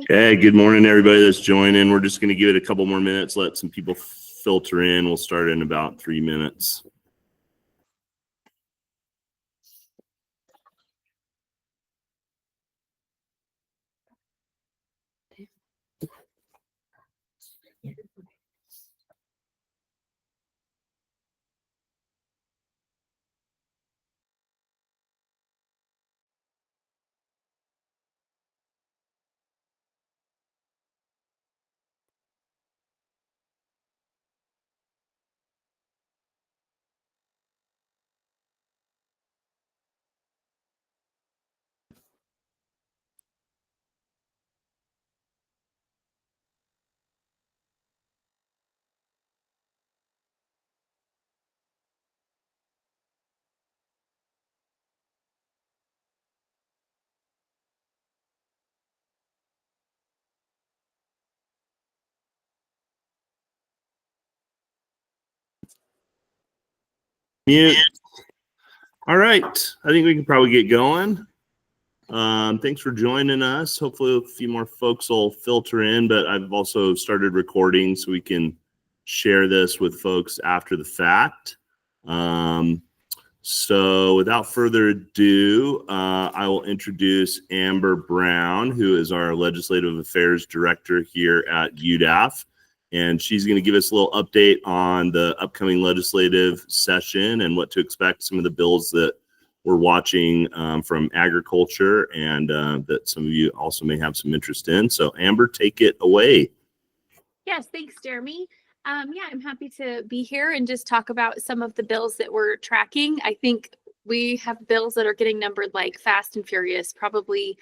Okay, good morning, everybody that's joining. We're just going to give it a couple more minutes, let some people filter in. We'll start in about 3 minutes. Mute. All right, I think we can probably get going. Thanks for joining us. Hopefully a few more folks will filter in, but I've also started recording so we can share this with folks after the fact. So without further ado, I will introduce Amber Brown, who is our Legislative Affairs Director here at UDAF. And she's going to give us a little update on the upcoming legislative session and what to expect, some of the bills that we're watching from agriculture and that some of you also may have some interest in. So Amber, take it away. Yes, thanks, Jeremy. Yeah, I'm happy to be here and just talk about some of the bills that we're tracking. I think we have bills that are getting numbered like fast and furious, probably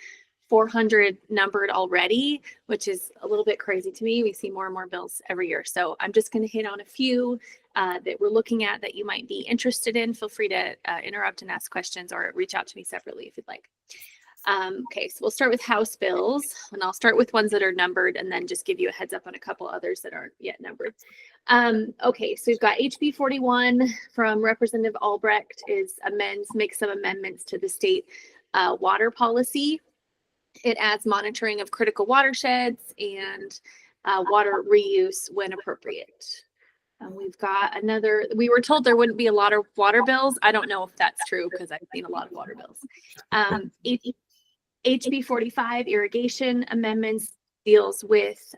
400 numbered already, which is a little bit crazy to me. We see more and more bills every year. So I'm just going to hit on a few that we're looking at that you might be interested in. Feel free to interrupt and ask questions or reach out to me separately if you'd like. Okay, so we'll start with House bills, and I'll start with ones that are numbered and then just give you a heads up on a couple others that aren't yet numbered. Okay, so we've got HB 41 from Representative Albrecht makes some amendments to the state water policy. It adds monitoring of critical watersheds and water reuse when appropriate. We've got another, we were told there wouldn't be a lot of water bills. I don't know if that's true because I've seen a lot of water bills. HB 45 irrigation amendments deals with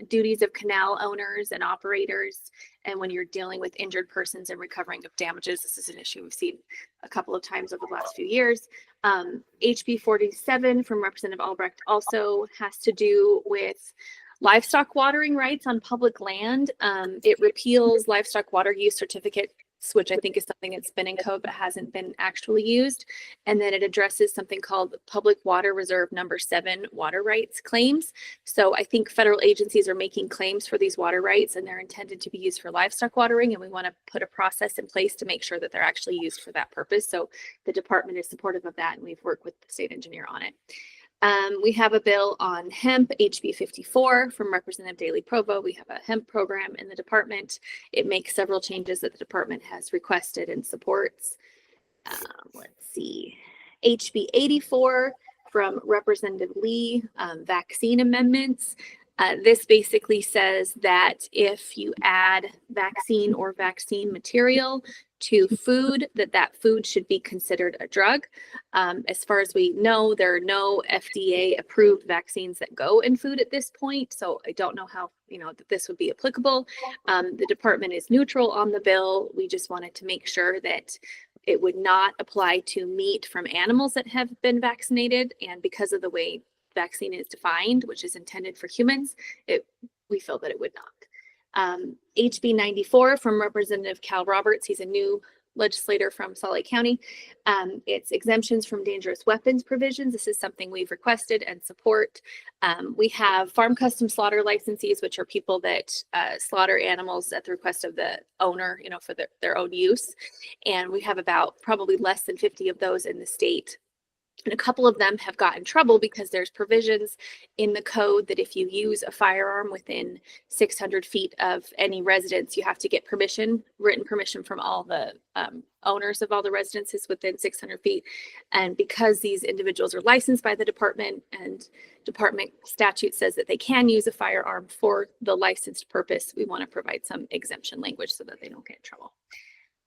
duties of canal owners and operators. And when you're dealing with injured persons and recovering of damages, this is an issue we've seen a couple of times over the last few years. HB 47 from Representative Albrecht also has to do with livestock watering rights on public land. It repeals livestock water use certificates, which I think is something that's been in code but hasn't been actually used. And then it addresses something called Public Water Reserve Number 7 water rights claims. So I think federal agencies are making claims for these water rights and they're intended to be used for livestock watering. And we want to put a process in place to make sure that they're actually used for that purpose. So the department is supportive of that and we've worked with the state engineer on it. We have a bill on hemp, HB 54 from Representative Daley Provo. We have a hemp program in the department. It makes several changes that the department has requested and supports. Let's see, HB 84 from Representative Lee, vaccine amendments. This basically says that if you add vaccine or vaccine material to food, that food should be considered a drug. As far as we know, there are no FDA approved vaccines that go in food at this point. So I don't know how, that this would be applicable. The department is neutral on the bill. We just wanted to make sure that it would not apply to meat from animals that have been vaccinated. And because of the way vaccine is defined, which is intended for humans, we feel that it would not. HB 94 from Representative Cal Roberts. He's a new legislator from Salt Lake County. It's exemptions from dangerous weapons provisions. This is something we've requested and support. We have farm custom slaughter licensees, which are people that slaughter animals at the request of the owner, for their own use. And we have about probably less than 50 of those in the state. And a couple of them have got in trouble because there's provisions in the code that if you use a firearm within 600 feet of any residence, you have to get permission, written permission from all the owners of all the residences within 600 feet. And because these individuals are licensed by the department and department statute says that they can use a firearm for the licensed purpose, we want to provide some exemption language so that they don't get in trouble.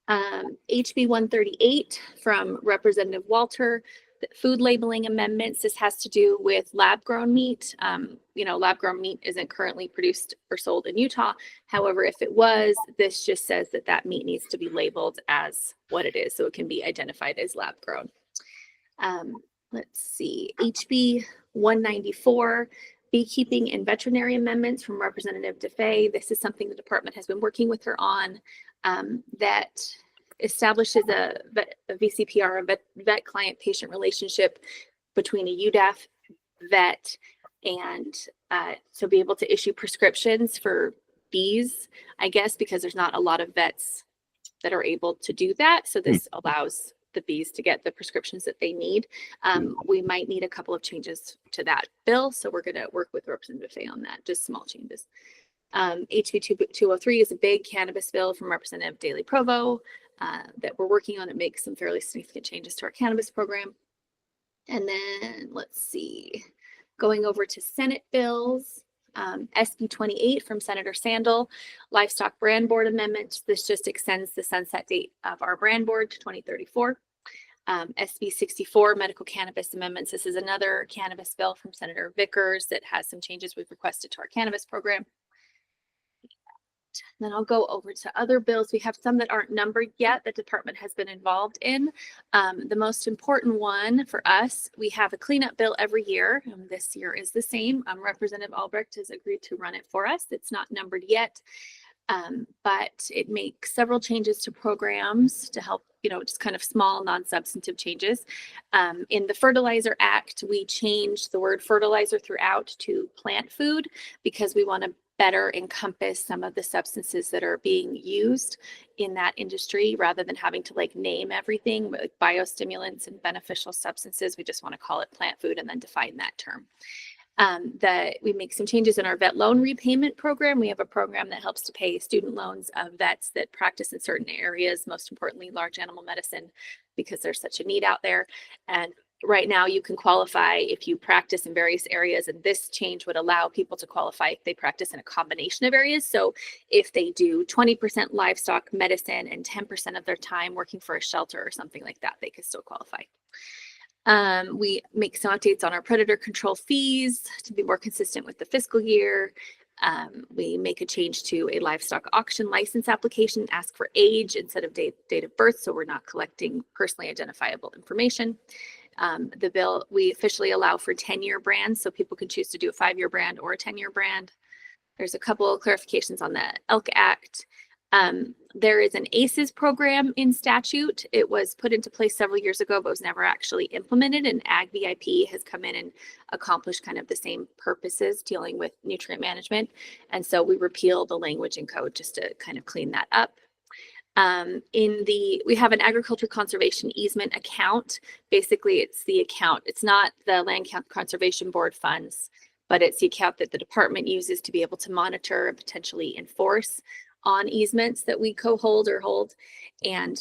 HB 138 from Representative Walter, the food labeling amendments. This has to do with lab grown meat. Lab grown meat isn't currently produced or sold in Utah. However, if it was, this just says that that meat needs to be labeled as what it is, so it can be identified as lab grown. Let's see, HB 194, beekeeping and veterinary amendments from Representative DeFay. This is something the department has been working with her on, that establishes a VCPR, a vet client patient relationship between a UDAF vet and to be able to issue prescriptions for bees, I guess, because there's not a lot of vets that are able to do that. So this allows the bees to get the prescriptions that they need. We might need a couple of changes to that bill. So we're going to work with Representative Fay on that, just small changes. HB 203 is a big cannabis bill from Representative Daley Provo that we're working on. It makes some fairly significant changes to our cannabis program. And then let's see, going over to Senate bills, SB 28 from Senator Sandel, livestock brand board amendment. This just extends the sunset date of our brand board to 2034. SB 64 medical cannabis amendments. This is another cannabis bill from Senator Vickers that has some changes we've requested to our cannabis program. Then I'll go over to other bills. We have some that aren't numbered yet that department has been involved in. The most important one for us, we have a cleanup bill every year. This year is the same. Representative Albrecht has agreed to run it for us. It's not numbered yet, but it makes several changes to programs to help, just kind of small non-substantive changes. In the Fertilizer Act, we changed the word fertilizer throughout to plant food because we want to better encompass some of the substances that are being used in that industry rather than having to name everything like biostimulants and beneficial substances. We just want to call it plant food and then define that term. We make some changes in our vet loan repayment program. We have a program that helps to pay student loans of vets that practice in certain areas, most importantly, large animal medicine, because there's such a need out there. And right now you can qualify if you practice in various areas, and this change would allow people to qualify if they practice in a combination of areas. So if they do 20% livestock medicine and 10% of their time working for a shelter or something like that, they could still qualify. We make some updates on our predator control fees to be more consistent with the fiscal year. We make a change to a livestock auction license application, ask for age instead of date of birth, so we're not collecting personally identifiable information. The bill, we officially allow for 10-year brands, so people can choose to do a 5-year brand or a 10-year brand. There's a couple of clarifications on the ELK Act. There is an ACEs program in statute. It was put into place several years ago, but was never actually implemented, and Ag VIP has come in and accomplished kind of the same purposes dealing with nutrient management. And so we repealed the language in code just to kind of clean that up. We have an agriculture conservation easement account. Basically, it's the account. It's not the Land Conservation Board funds, but it's the account that the department uses to be able to monitor and potentially enforce on easements that we co-hold or hold. And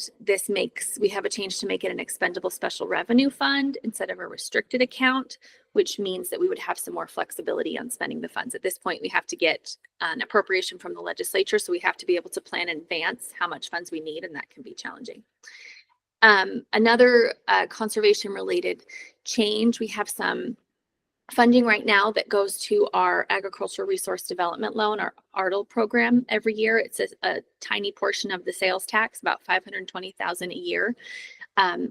we have a change to make it an expendable special revenue fund instead of a restricted account, which means that we would have some more flexibility on spending the funds. At this point, we have to get an appropriation from the legislature, so we have to be able to plan in advance how much funds we need, and that can be challenging. Another conservation related change, we have some funding right now that goes to our agricultural resource development loan, our ARTL program every year. It's a tiny portion of the sales tax, about $520,000 a year.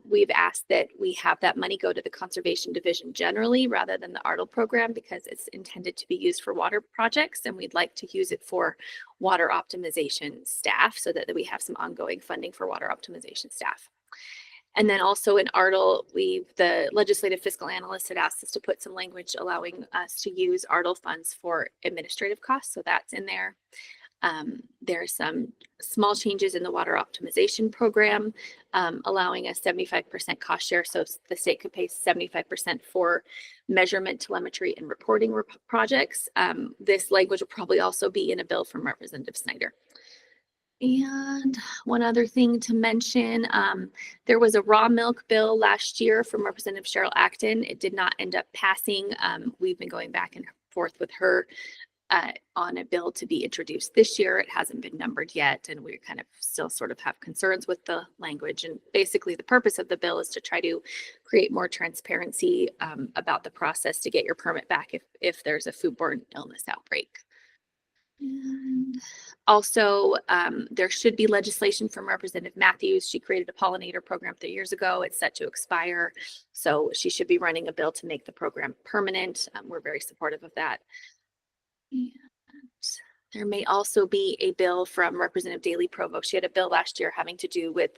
We've asked that we have that money go to the conservation division generally rather than the ARTL program because it's intended to be used for water projects, and we'd like to use it for water optimization staff so that we have some ongoing funding for water optimization staff. And then also in ARTL, the legislative fiscal analyst had asked us to put some language allowing us to use ARTL funds for administrative costs. So that's in there. There are some small changes in the water optimization program, allowing a 75% cost share. So the state could pay 75% for measurement, telemetry, and reporting projects. This language will probably also be in a bill from Representative Snyder. And one other thing to mention, there was a raw milk bill last year from Representative Cheryl Acton. It did not end up passing. We've been going back and forth with her on a bill to be introduced this year. It hasn't been numbered yet, and we kind of still sort of have concerns with the language. And basically the purpose of the bill is to try to create more transparency about the process to get your permit back if there's a foodborne illness outbreak. And also, there should be legislation from Representative Matthews. She created a pollinator program 3 years ago. It's set to expire. So she should be running a bill to make the program permanent. We're very supportive of that. And there may also be a bill from Representative Daley Provost. She had a bill last year having to do with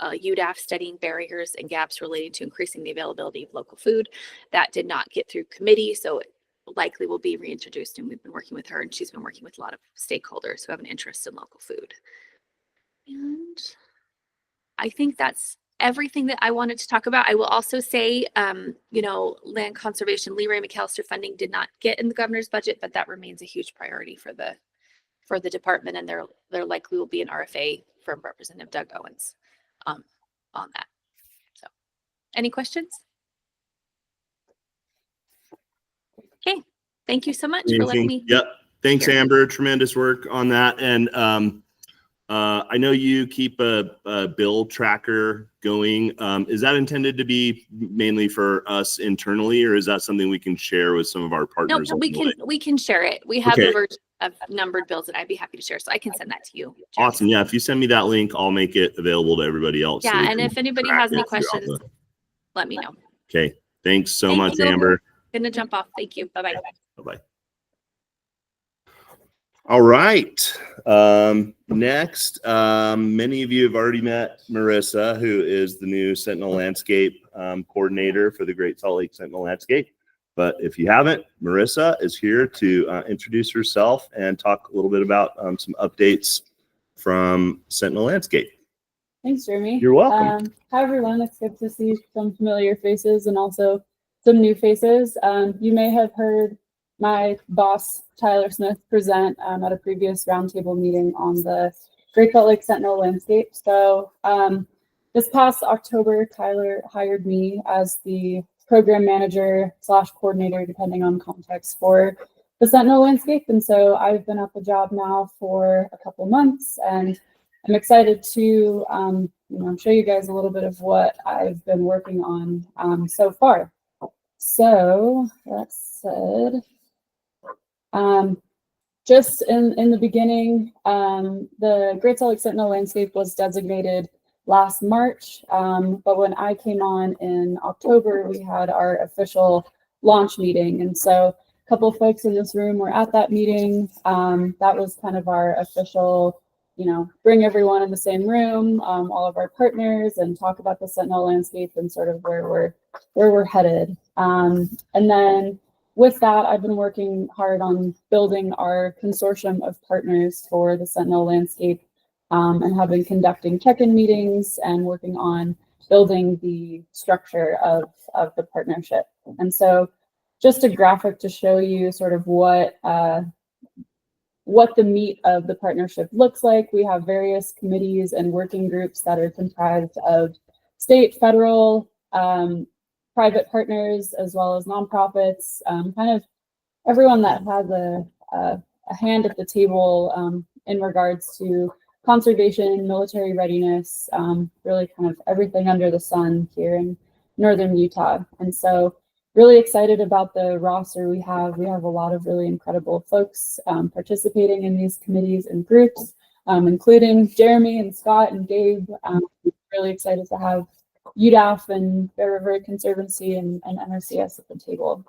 UDAF studying barriers and gaps related to increasing the availability of local food. That did not get through committee, so it likely will be reintroduced, and we've been working with her, and she's been working with a lot of stakeholders who have an interest in local food. And I think that's everything that I wanted to talk about. I will also say, land conservation, Leroy McAllister funding did not get in the governor's budget, but that remains a huge priority for the department, and there likely will be an RFA from Representative Doug Owens on that. So, any questions? Okay, thank you so much for letting me. Yep. Thanks, here. Amber. Tremendous work on that. And I know you keep a bill tracker going. Is that intended to be mainly for us internally, or is that something we can share with some of our partners? No, we can share it. We have a version of numbered bills that I'd be happy to share, so I can send that to you. Jeremy. Awesome. Yeah, if you send me that link, I'll make it available to everybody else. Yeah, and if anybody has any questions, let me know. Okay. Thanks so much, Amber. Gonna jump off. Thank you. Bye-bye. Bye-bye. All right. Next, many of you have already met Marissa, who is the new Sentinel Landscape coordinator for the Great Salt Lake Sentinel Landscape. But if you haven't, Marissa is here to introduce herself and talk a little bit about some updates from Sentinel Landscape. Thanks, Jeremy. You're welcome. Hi, everyone. It's good to see some familiar faces and also some new faces. You may have heard my boss, Tyler Smith, present at a previous roundtable meeting on the Great Salt Lake Sentinel Landscape. So this past October, Tyler hired me as the program manager / coordinator, depending on context, for the Sentinel Landscape. And so I've been at the job now for a couple months, and I'm excited to show you guys a little bit of what I've been working on so far. So that said, just in the beginning, the Great Salt Lake Sentinel Landscape was designated last March, but when I came on in October, we had our official launch meeting. And so a couple of folks in this room were at that meeting. That was kind of our official, bring everyone in the same room, all of our partners, and talk about the Sentinel Landscape and sort of where we're headed. And then with that, I've been working hard on building our consortium of partners for the Sentinel Landscape, and have been conducting check-in meetings and working on building the structure of the partnership. And so just a graphic to show you sort of what the meat of the partnership looks like. We have various committees and working groups that are comprised of state, federal, private partners, as well as nonprofits, kind of everyone that has a hand at the table in regards to conservation, military readiness, really kind of everything under the sun here in northern Utah. And so really excited about the roster we have. We have a lot of really incredible folks participating in these committees and groups, including Jeremy and Scott and Gabe. Really excited to have UDAF and Bear River Conservancy and NRCS at the table.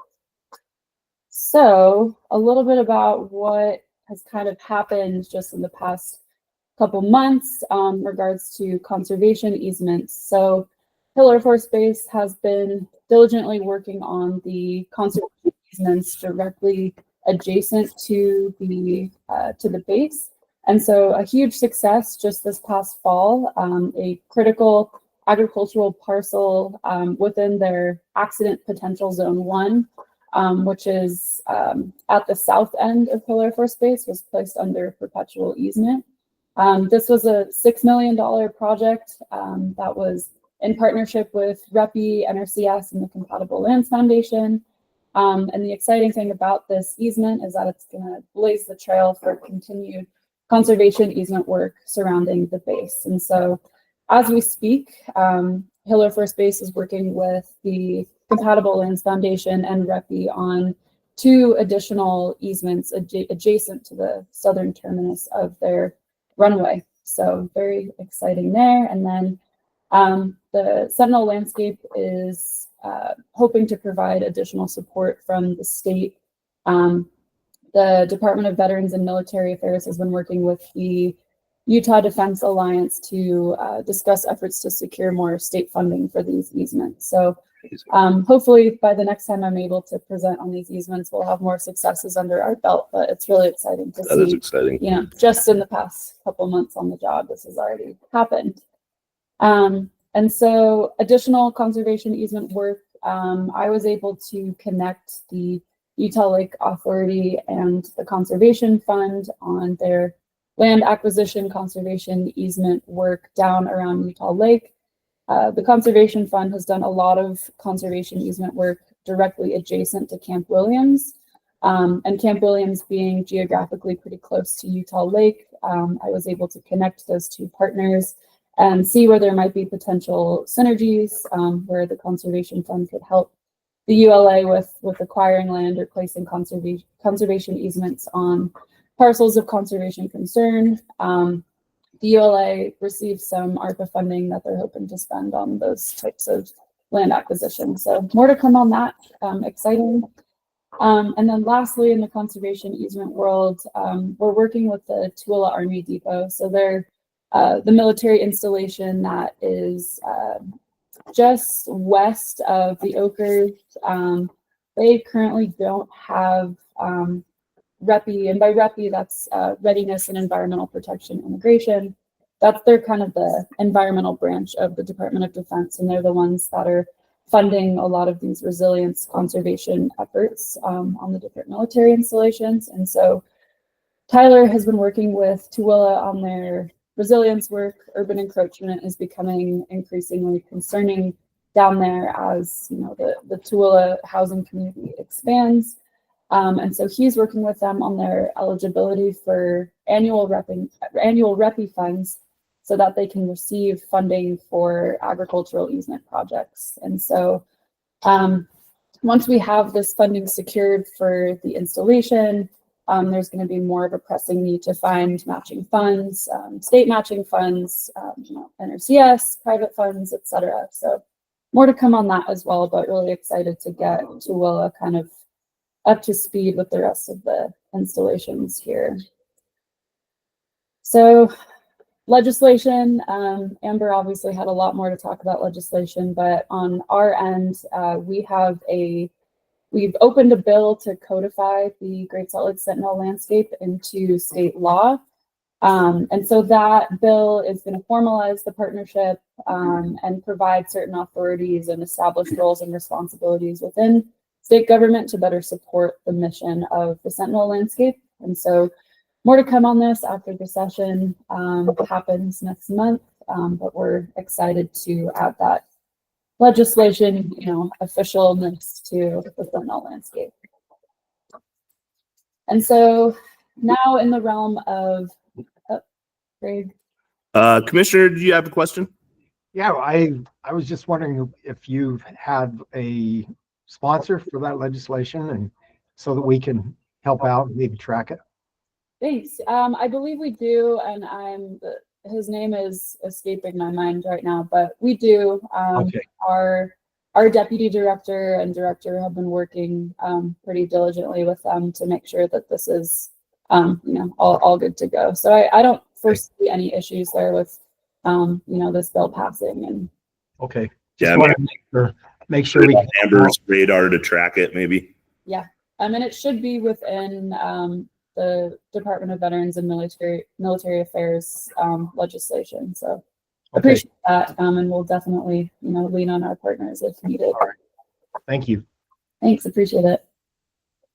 So a little bit about what has kind of happened just in the past couple months in regards to conservation easements. So Hill Air Force Base has been diligently working on the conservation easements directly adjacent to the base. And so a huge success just this past fall, a critical agricultural parcel within their accident potential zone 1, which is at the south end of Hill Air Force Base, was placed under perpetual easement. This was a $6 million project that was in partnership with REPI, NRCS, and the Compatible Lands Foundation. And the exciting thing about this easement is that it's going to blaze the trail for continued conservation easement work surrounding the base. And so as we speak, Hill Air Force Base is working with the Compatible Lands Foundation and REPI on 2 additional easements adjacent to the southern terminus of their runway. So very exciting there. And then the Sentinel Landscape is hoping to provide additional support from the state. The Department of Veterans and Military Affairs has been working with the Utah Defense Alliance to discuss efforts to secure more state funding for these easements. So hopefully by the next time I'm able to present on these easements, we'll have more successes under our belt, but it's really exciting to see. That is exciting. You know, just in the past couple months on the job, this has already happened. And so additional conservation easement work, I was able to connect the Utah Lake Authority and the Conservation Fund on their land acquisition conservation easement work down around Utah Lake. The Conservation Fund has done a lot of conservation easement work directly adjacent to Camp Williams. And Camp Williams being geographically pretty close to Utah Lake, I was able to connect those 2 partners and see where there might be potential synergies, where the Conservation Fund could help the ULA with acquiring land or placing conservation easements on parcels of conservation concern. The ULA received some ARPA funding that they're hoping to spend on those types of land acquisition. So more to come on that, exciting. And then lastly, in the conservation easement world, we're working with the Tooele Army Depot. So they're the military installation that is just west of the Oakers. They currently don't have REPI, and by REPI, that's Readiness and Environmental Protection Immigration. That's their kind of the environmental branch of the Department of Defense, and they're the ones that are funding a lot of these resilience conservation efforts on the different military installations. And so Tyler has been working with Tooele on their resilience work. Urban encroachment is becoming increasingly concerning down there as the Tooele housing community expands. And so he's working with them on their eligibility for annual REPI funds so that they can receive funding for agricultural easement projects. And so once we have this funding secured for the installation, there's going to be more of a pressing need to find matching funds, state matching funds, NRCS, private funds, etc. So more to come on that as well, but really excited to get Tooele kind of up to speed with the rest of the installations here. So legislation, Amber obviously had a lot more to talk about legislation, but on our end, we've opened a bill to codify the Great Salt Lake Sentinel landscape into state law. And so that bill is going to formalize the partnership and provide certain authorities and establish roles and responsibilities within state government to better support the mission of the Sentinel landscape. And so more to come on this after the session happens next month, but we're excited to add that legislation, officialness to the Sentinel landscape. And so now in the realm of, Greg. Commissioner, do you have a question? Yeah, I was just wondering if you've had a sponsor for that legislation, and so that we can help out and maybe track it. Thanks. I believe we do, and his name is escaping my mind right now, but we do. Okay. Our deputy director and director have been working pretty diligently with them to make sure that this is all good to go. So I don't foresee any issues there with this bill passing. And okay. Yeah, just want to make sure we Amber's radar to track it, maybe. Yeah, I mean, it should be within the Department of Veterans and Military Affairs legislation. So Okay, appreciate that, and we'll definitely, lean on our partners if needed. all right. Thank you. Thanks, appreciate it.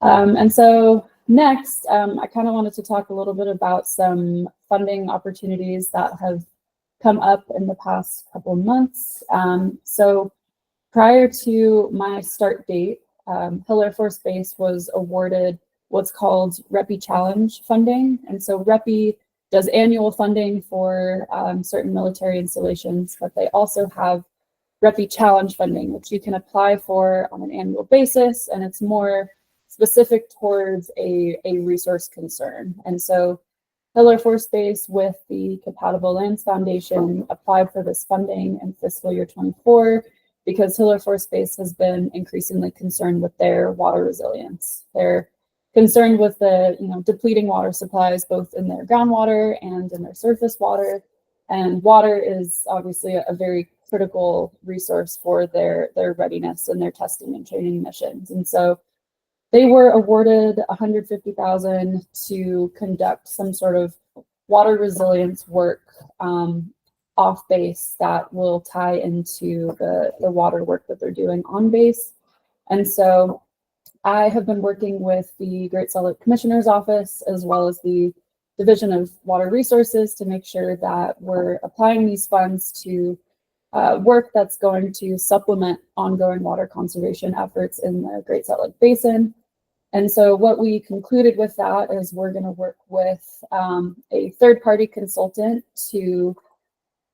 And so next, I kind of wanted to talk a little bit about some funding opportunities that have come up in the past couple of months. So prior to my start date, Hill Air Force Base was awarded what's called REPI Challenge funding. And so REPI does annual funding for certain military installations, but they also have REPI Challenge funding, which you can apply for on an annual basis, and it's more specific towards a resource concern. And so Hill Air Force Base with the Compatible Lands Foundation applied for this funding in fiscal year 24 because Hill Air Force Base has been increasingly concerned with their water resilience. They're concerned with the depleting water supplies, both in their groundwater and in their surface water. And water is obviously a very critical resource for their readiness and their testing and training missions. And so they were awarded $150,000 to conduct some sort of water resilience work off base that will tie into the water work that they're doing on base. And so I have been working with the Great Salt Lake Commissioner's Office as well as the Division of Water Resources to make sure that we're applying these funds to work that's going to supplement ongoing water conservation efforts in the Great Salt Lake Basin. And so what we concluded with that is we're going to work with a third-party consultant to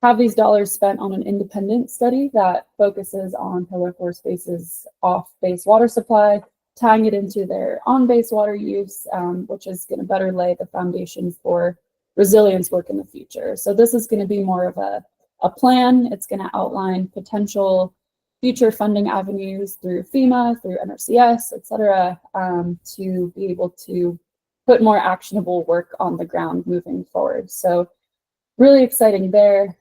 have these dollars spent on an independent study that focuses on Hill Air Force Base's off-base water supply, tying it into their on-base water use, which is going to better lay the foundation for resilience work in the future. So this is going to be more of a plan. It's going to outline potential future funding avenues through FEMA, through NRCS, et cetera, to be able to put more actionable work on the ground moving forward. So really exciting there.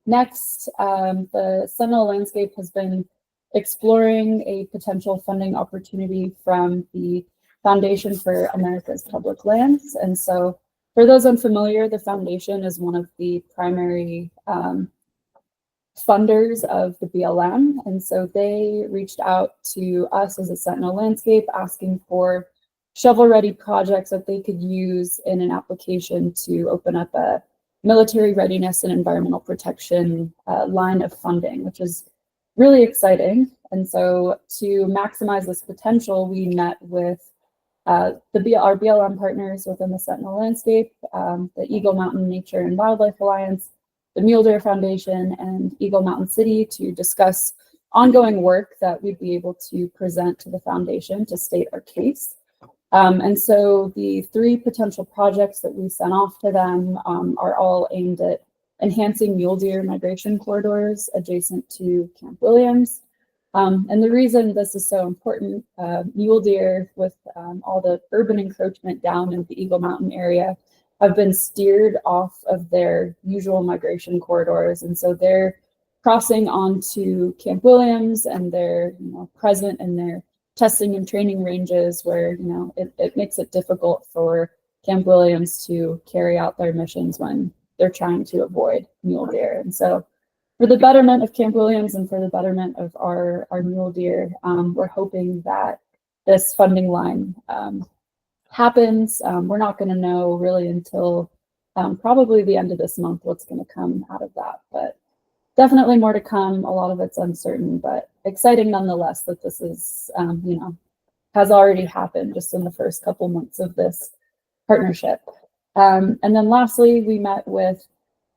Next, the Sentinel Landscape has been exploring a potential funding opportunity from the Foundation for America's Public Lands. And so for those unfamiliar, the foundation is one of the primary funders of the BLM. And so they reached out to us as a Sentinel Landscape asking for shovel-ready projects that they could use in an application to open up a military readiness and environmental protection line of funding, which is really exciting. And so to maximize this potential, we met with our BLM partners within the Sentinel Landscape, the Eagle Mountain Nature and Wildlife Alliance, the Mule Deer Foundation, and Eagle Mountain City to discuss ongoing work that we'd be able to present to the foundation to state our case. And so the three potential projects that we sent off to them are all aimed at enhancing mule deer migration corridors adjacent to Camp Williams. And the reason this is so important, mule deer with all the urban encroachment down in the Eagle Mountain area have been steered off of their usual migration corridors. And so they're crossing onto Camp Williams and they're present in their testing and training ranges where it makes it difficult for Camp Williams to carry out their missions when they're trying to avoid mule deer. And so for the betterment of Camp Williams and for the betterment of our mule deer, we're hoping that this funding line happens. We're not going to know really until probably the end of this month what's going to come out of that, but definitely more to come. A lot of it's uncertain, but exciting nonetheless that this is, has already happened just in the first couple months of this partnership. And then lastly, we met with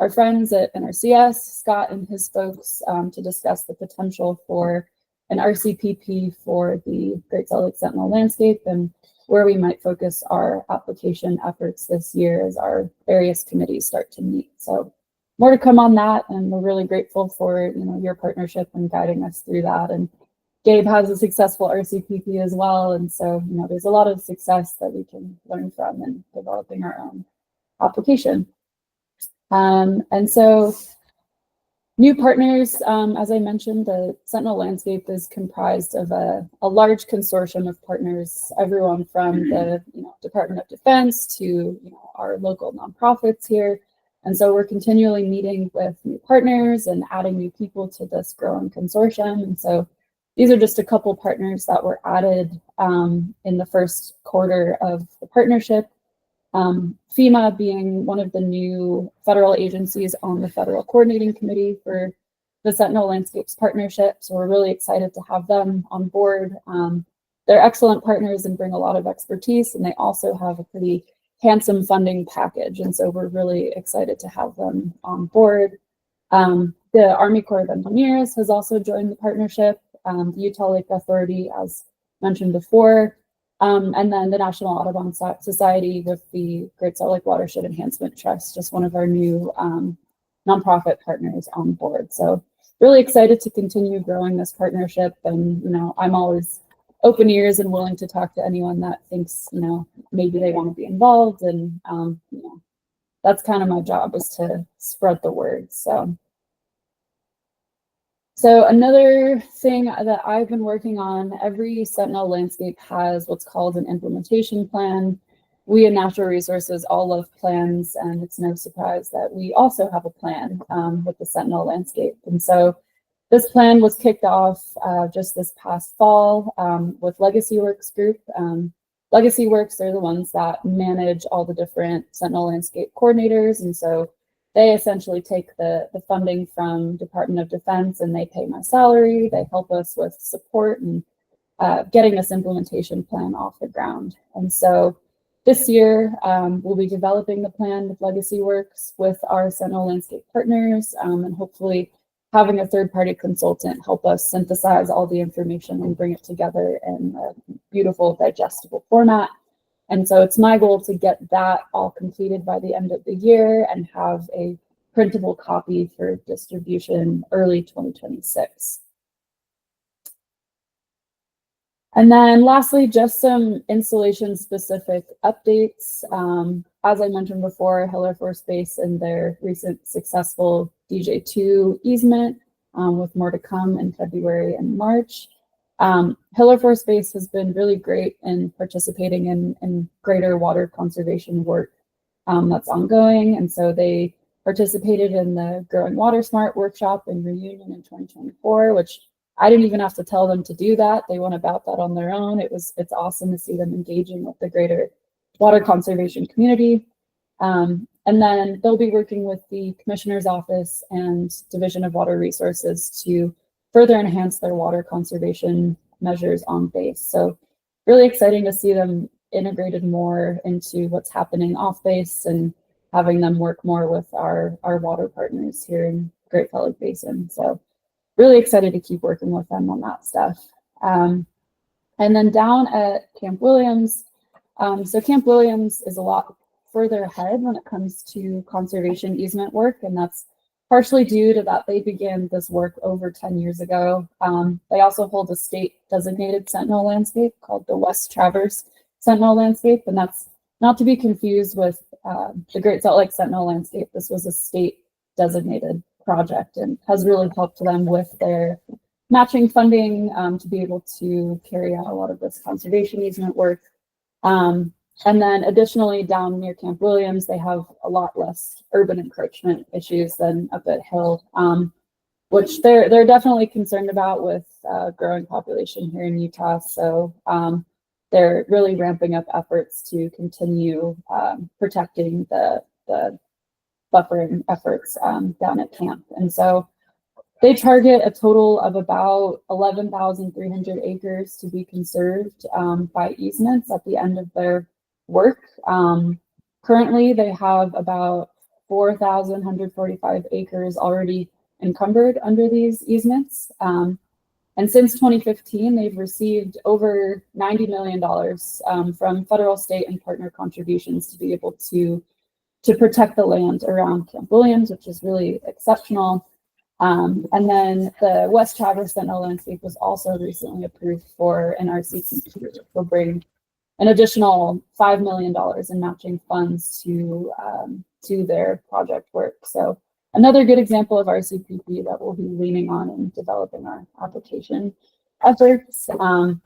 our friends at NRCS, Scott and his folks, to discuss the potential for an RCPP for the Great Salt Lake Sentinel Landscape and where we might focus our application efforts this year as our various committees start to meet. So more to come on that, and we're really grateful for your partnership and guiding us through that. And Gabe has a successful RCPP as well, and so there's a lot of success that we can learn from in developing our own application. And so New partners, as I mentioned, the Sentinel Landscape is comprised of a large consortium of partners, everyone from the Department of Defense to our local nonprofits here. And so we're continually meeting with new partners and adding new people to this growing consortium. And so these are just a couple partners that were added in the first quarter of the partnership. FEMA being one of the new federal agencies on the Federal Coordinating Committee for the Sentinel Landscapes Partnership. So we're really excited to have them on board. They're excellent partners and bring a lot of expertise, and they also have a pretty handsome funding package. And so we're really excited to have them on board. The Army Corps of Engineers has also joined the partnership, the Utah Lake Authority, as mentioned before, and then the National Audubon Society with the Great Salt Lake Watershed Enhancement Trust, just one of our new nonprofit partners on board. So really excited to continue growing this partnership. And, I'm always open ears and willing to talk to anyone that thinks, maybe they want to be involved. And, that's kind of my job, is to spread the word. So another thing that I've been working on, every Sentinel Landscape has what's called an implementation plan. We in Natural Resources all love plans, and it's no surprise that we also have a plan with the Sentinel Landscape. And so this plan was kicked off just this past fall with Legacy Works Group. Legacy Works are the ones that manage all the different Sentinel Landscape coordinators. And so they essentially take the funding from Department of Defense, and they pay my salary. They help us with support and getting this implementation plan off the ground. And so this year, we'll be developing the plan with Legacy Works with our Sentinel Landscape partners, and hopefully having a third-party consultant help us synthesize all the information and bring it together in a beautiful, digestible format. And so it's my goal to get that all completed by the end of the year and have a printable copy for distribution early 2026. And then lastly, just some installation specific updates. As I mentioned before, Hill Air Force Base and their recent successful DJ2 easement, with more to come in February and March. Hill Air Force Base has been really great in participating in greater water conservation work that's ongoing. And so they participated in the Growing Water Smart workshop in Reunion in 2024, which I didn't even have to tell them to do that. They went about that on their own. It's awesome to see them engaging with the greater water conservation community. And then they'll be working with the Commissioner's Office and Division of Water Resources to further enhance their water conservation measures on base. So really exciting to see them integrated more into what's happening off base and having them work more with our water partners here in Great Salt Lake Basin. So really excited to keep working with them on that stuff. And then down at Camp Williams, so Camp Williams is a lot further ahead when it comes to conservation easement work, and that's partially due to that they began this work over 10 years ago. They also hold a state designated Sentinel Landscape called the West Traverse Sentinel Landscape, and that's not to be confused with the Great Salt Lake Sentinel Landscape. This was a state designated project and has really helped them with their matching funding to be able to carry out a lot of this conservation easement work. And then additionally, down near Camp Williams, they have a lot less urban encroachment issues than up at Hill, which they're definitely concerned about with growing population here in Utah. So they're really ramping up efforts to continue protecting the buffering efforts down at camp. And so they target a total of about 11,300 acres to be conserved by easements at the end of their work. Currently, they have about 4,145 acres already encumbered under these easements. And since 2015, they've received over $90 million from federal, state, and partner contributions to be able to protect the land around Camp Williams, which is really exceptional. And then the West Traverse Sentinel Landscape was also recently approved for an RCP, which will bring an additional $5 million in matching funds to their project work. So another good example of RCPP that we'll be leaning on in developing our application efforts. And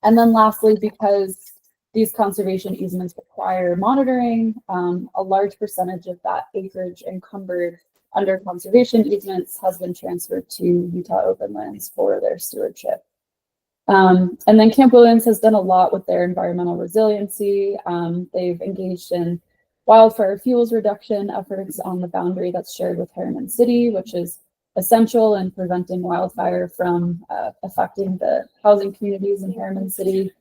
then lastly, because these conservation easements require monitoring, a large percentage of that acreage encumbered under conservation easements has been transferred to Utah Open Lands for their stewardship. And then Camp Williams has done a lot with their environmental resiliency. They've engaged in wildfire fuels reduction efforts on the boundary that's shared with Harriman City, which is essential in preventing wildfire from affecting the housing communities in Harriman City.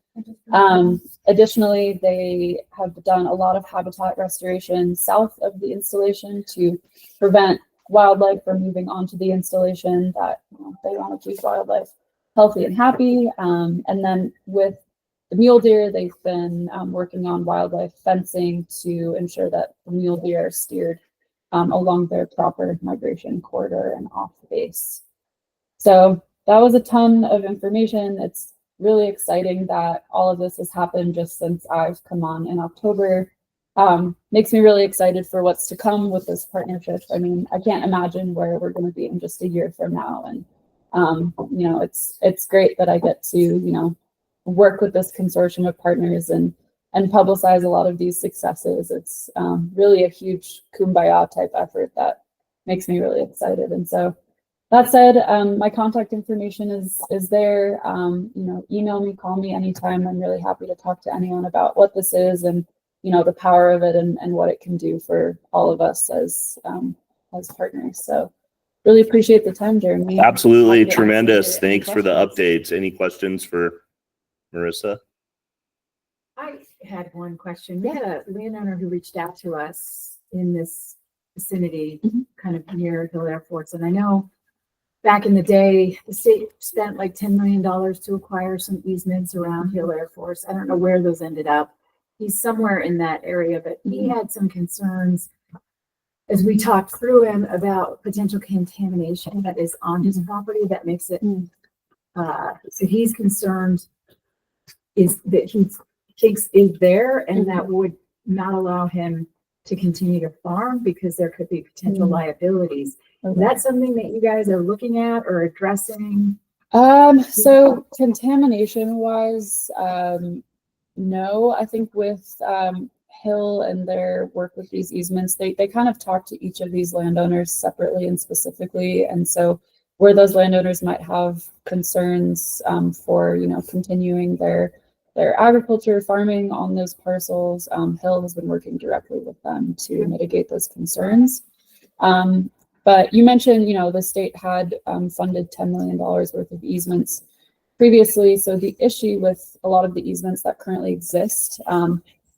Additionally, they have done a lot of habitat restoration south of the installation to prevent wildlife from moving onto the installation, that they want to keep wildlife healthy and happy. And then with the mule deer, they've been working on wildlife fencing to ensure that the mule deer are steered along their proper migration corridor and off base. So that was a ton of information. It's really exciting that all of this has happened just since I've come on in October. Makes me really excited for what's to come with this partnership. I mean, I can't imagine where we're going to be in just a year from now. And, it's great that I get to, work with this consortium of partners and publicize a lot of these successes. It's really a huge kumbaya type effort that makes me really excited. And so that said, my contact information is there. Email me, call me anytime. I'm really happy to talk to anyone about what this is and, the power of it and what it can do for all of us as partners. So really appreciate the time, Jeremy. Absolutely tremendous. Thanks for the updates. Any questions for Marissa? I had one question. We had a landowner who reached out to us in this vicinity, kind of near Hill Air Force. And I know back in the day, the state spent like $10 million to acquire some easements around Hill Air Force. I don't know where those ended up. He's somewhere in that area, but he had some concerns as we talked through him about potential contamination that is on his property that makes it, so he's concerned is that he thinks is there and that would not allow him to continue to farm because there could be potential liabilities. Is that something that you guys are looking at or addressing? So contamination wise, no. I think with Hill and their work with these easements, they kind of talk to each of these landowners separately and specifically. And so where those landowners might have concerns for, continuing their agriculture farming on those parcels, Hill has been working directly with them to mitigate those concerns. But you mentioned, the state had funded $10 million worth of easements previously. So the issue with a lot of the easements that currently exist,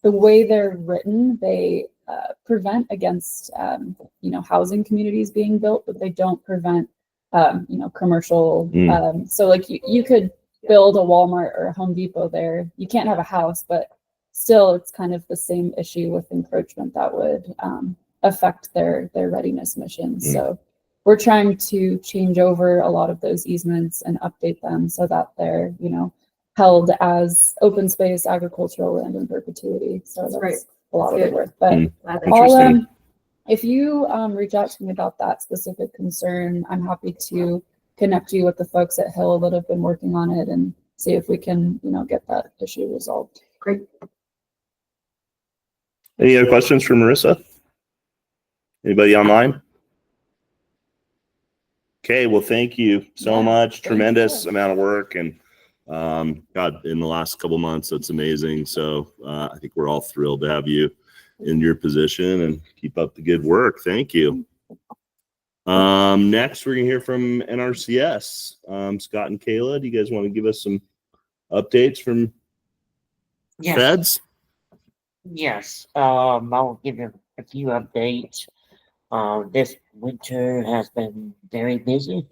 the way they're written, they prevent against, housing communities being built, but they don't prevent, commercial. So like you could build a Walmart or a Home Depot there. You can't have a house, but still it's kind of the same issue with encroachment that would affect their readiness missions. So we're trying to change over a lot of those easements and update them so that they're, held as open space agricultural land in perpetuity. So that's a lot of the work. But I'll, if you reach out to me about that specific concern, I'm happy to connect you with the folks at Hill that have been working on it and see if we can, get that issue resolved. Great. Any other questions for Marissa? Anybody online? Okay, well, thank you so much. Tremendous amount of work, and God, in the last couple months, that's amazing. So I think we're all thrilled to have you in your position and keep up the good work. Thank you. Next, we're gonna hear from NRCS. Scott and Kayla, do you guys want to give us some updates from feds? Yes, I'll give you a few updates. This winter has been very busy.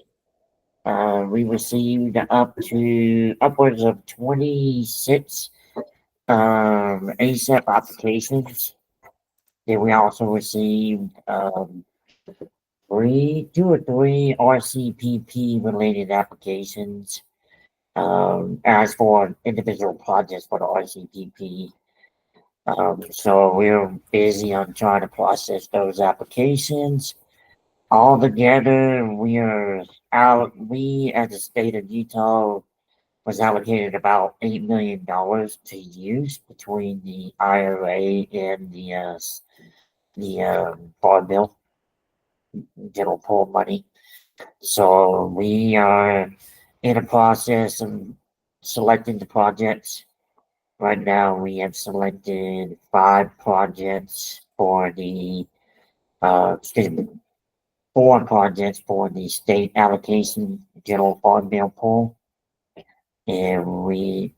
We received upwards of 26 ASAP applications. Then we also received two or three RCPP related applications. As for individual projects for the RCPP. So we're busy on trying to process those applications. Altogether, we as the state of Utah was allocated about $8 million to use between the IRA and the farm bill, general pool money. So we are in a process of selecting the projects. Right now, we have selected 5 projects for the, excuse me, 4 projects for the state allocation general farm bill pool. And we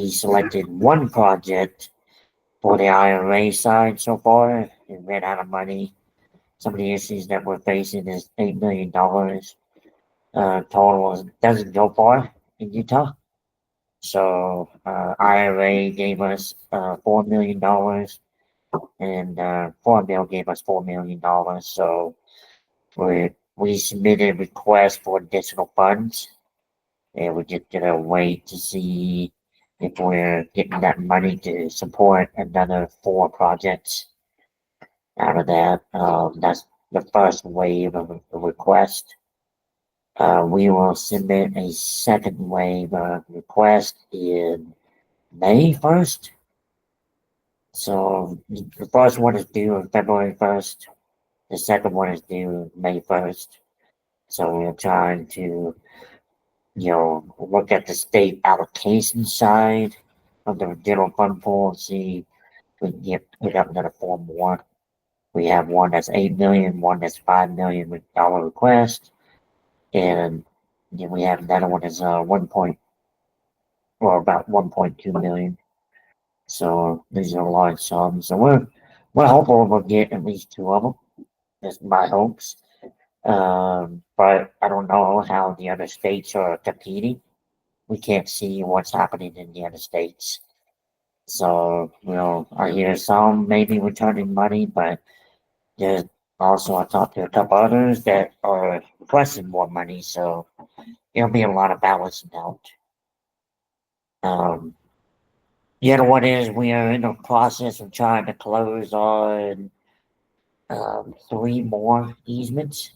selected 1 project for the IRA side so far and ran out of money. Some of the issues that we're facing is $8 million total doesn't go far in Utah. So IRA gave us $4 million and Farm Bill gave us $4 million. So we submitted a request for additional funds and we're just gonna wait to see if we're getting that money to support another 4 projects out of that. That's the first wave of the request. We will submit a second wave of request in May 1st. So the first one is due on February 1st. The second one is due May 1st. So we're trying to, look at the state allocation side of the general fund pool and see if we can pick up another 4 more. We have one that's $8 million, one that's $5 million request, and then we have another one that's about 1.2 million. So these are large sums. So we're hopeful we'll get at least 2 of them. That's my hopes. But I don't know how the other states are competing. We can't see what's happening in the other states. So, I hear some maybe returning money, but there's also I talked to a couple others that are requesting more money, so it'll be a lot of balancing out. The other one is we are in the process of trying to close on 3 more easements.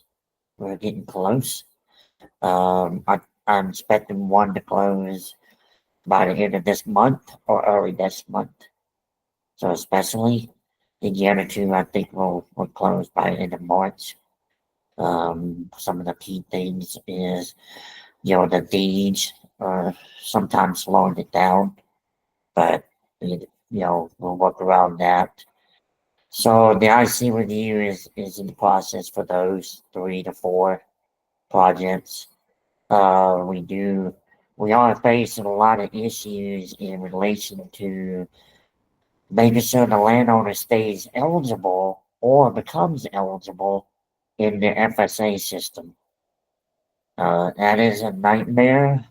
We're getting close. I'm expecting one to close by the end of this month or early next month. So especially the other 2, I think will close by the end of March. Some of the key things is, the deeds are sometimes slowing it down, but we'll work around that. So the IC review is in the process for those 3 to 4 projects. We are facing a lot of issues in relation to making sure the landowner stays eligible or becomes eligible in the FSA system. That is a nightmare.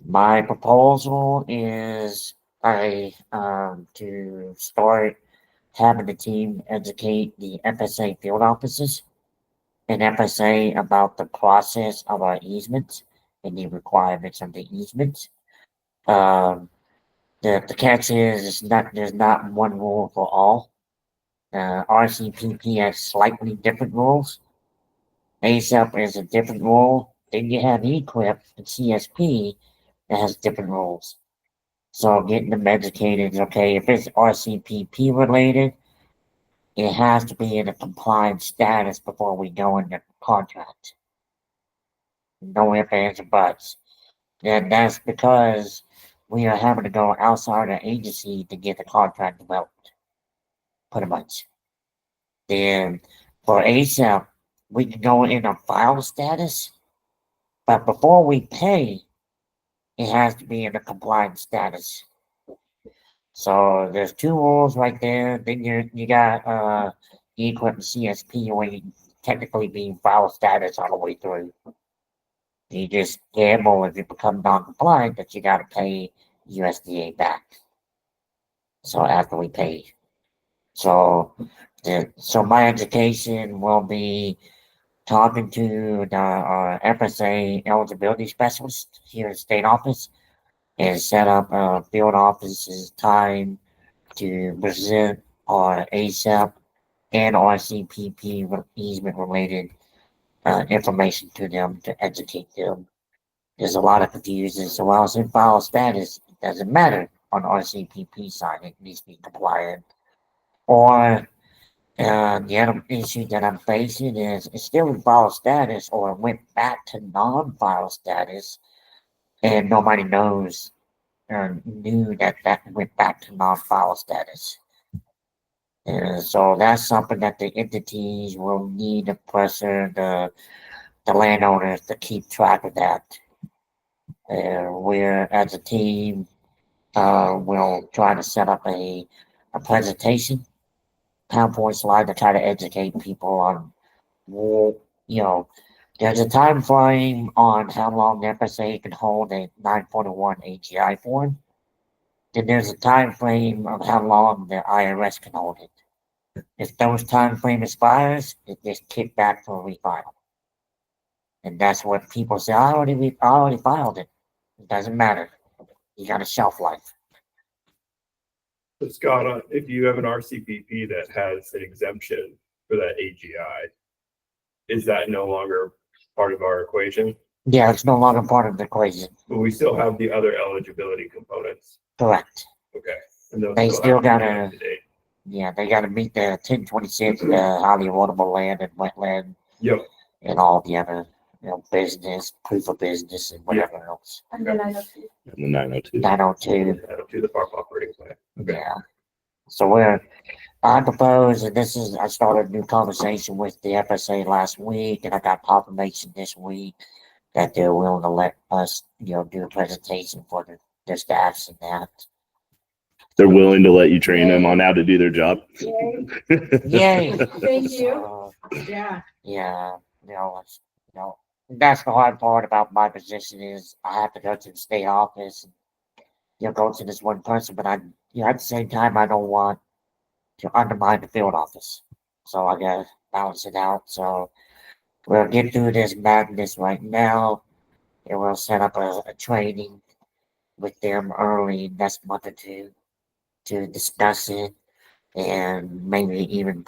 My proposal is to start having the team educate the FSA field offices and FSA about the process of our easements and the requirements of the easements. The catch is there's not one rule for all. RCPP has slightly different rules. ASAP is a different rule. Then you have EQIP and CSP that has different rules. So getting them educated, okay, if it's RCPP related, it has to be in a compliant status before we go into contract. No ifs, ands, or buts. And that's because we are having to go outside our agency to get the contract developed. Pretty much. Then for ASAP, we can go in a file status, but before we pay, it has to be in a compliant status. So there's 2 rules right there. Then you got EQIP and CSP where you technically be file status all the way through. You just gamble if you become non-compliant that you got to pay USDA back. So after we pay. So my education will be talking to the FSA eligibility specialist here in the state office and set up a field office's time to present our ASAP and RCPP easement related information to them to educate them. There's a lot of confusion. So while it's in file status, it doesn't matter on RCPP side. It needs to be compliant. Or the other issue that I'm facing is it's still in file status or it went back to non-file status, and nobody knows or knew that that went back to non-file status. And so that's something that the entities will need to pressure the landowners to keep track of that. We're as a team will try to set up a presentation, PowerPoint slide to try to educate people on, well, you know, there's a time frame on how long the FSA can hold a 941 AGI form. Then there's a time frame of how long the IRS can hold it. If those time frame expires, it gets kicked back for a refile. And that's what people say, I already filed it. It doesn't matter. You got a shelf life. So Scott, if you have an RCPP that has an exemption for that AGI, is that no longer part of our equation? Yeah, it's no longer part of the equation. But we still have the other eligibility components. Correct. Okay. And those They still have to be gotta- up to date. Yeah, they got to meet the 1026, highly erodible land and wetland, Yep. and all the other, business, proof of business, and whatever else. And then I know. And the 902. 902. That'll do the farm operating plan. Okay. Yeah. So I propose, and I started a new conversation with the FSA last week, and I got confirmation this week that they're willing to let us, do a presentation for their staffs and that. They're willing to let you train them on how to do their job. Yay! Thank you. So, Yeah. yeah, that's the hard part about my position is I have to go to the state office and, go to this one person, but at the same time, I don't want to undermine the field office. So I gotta balance it out. So we'll get through this madness right now, and we'll set up a training with them early next month or two to discuss it and maybe even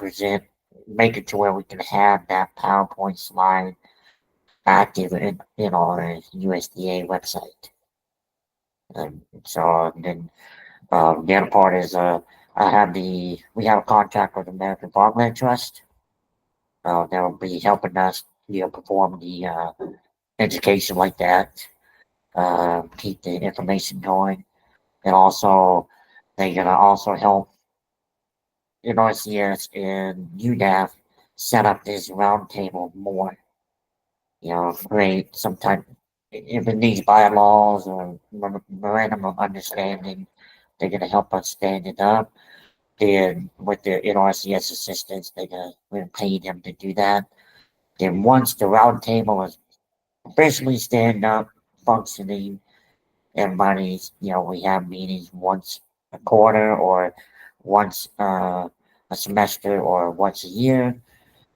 make it to where we can have that PowerPoint slide active in our USDA website. So then the other part is we have a contract with American Farmland Trust. They'll be helping us, perform the education like that, keep the information going, and also they're gonna also help NRCS and UDAF set up this roundtable more. Create some type, if it needs bylaws or memorandum of understanding, they're gonna help us stand it up. Then with the NRCS assistance, we're paying them to do that. Then once the roundtable is officially stand up, functioning, everybody's, we have meetings once a quarter or once a semester or once a year.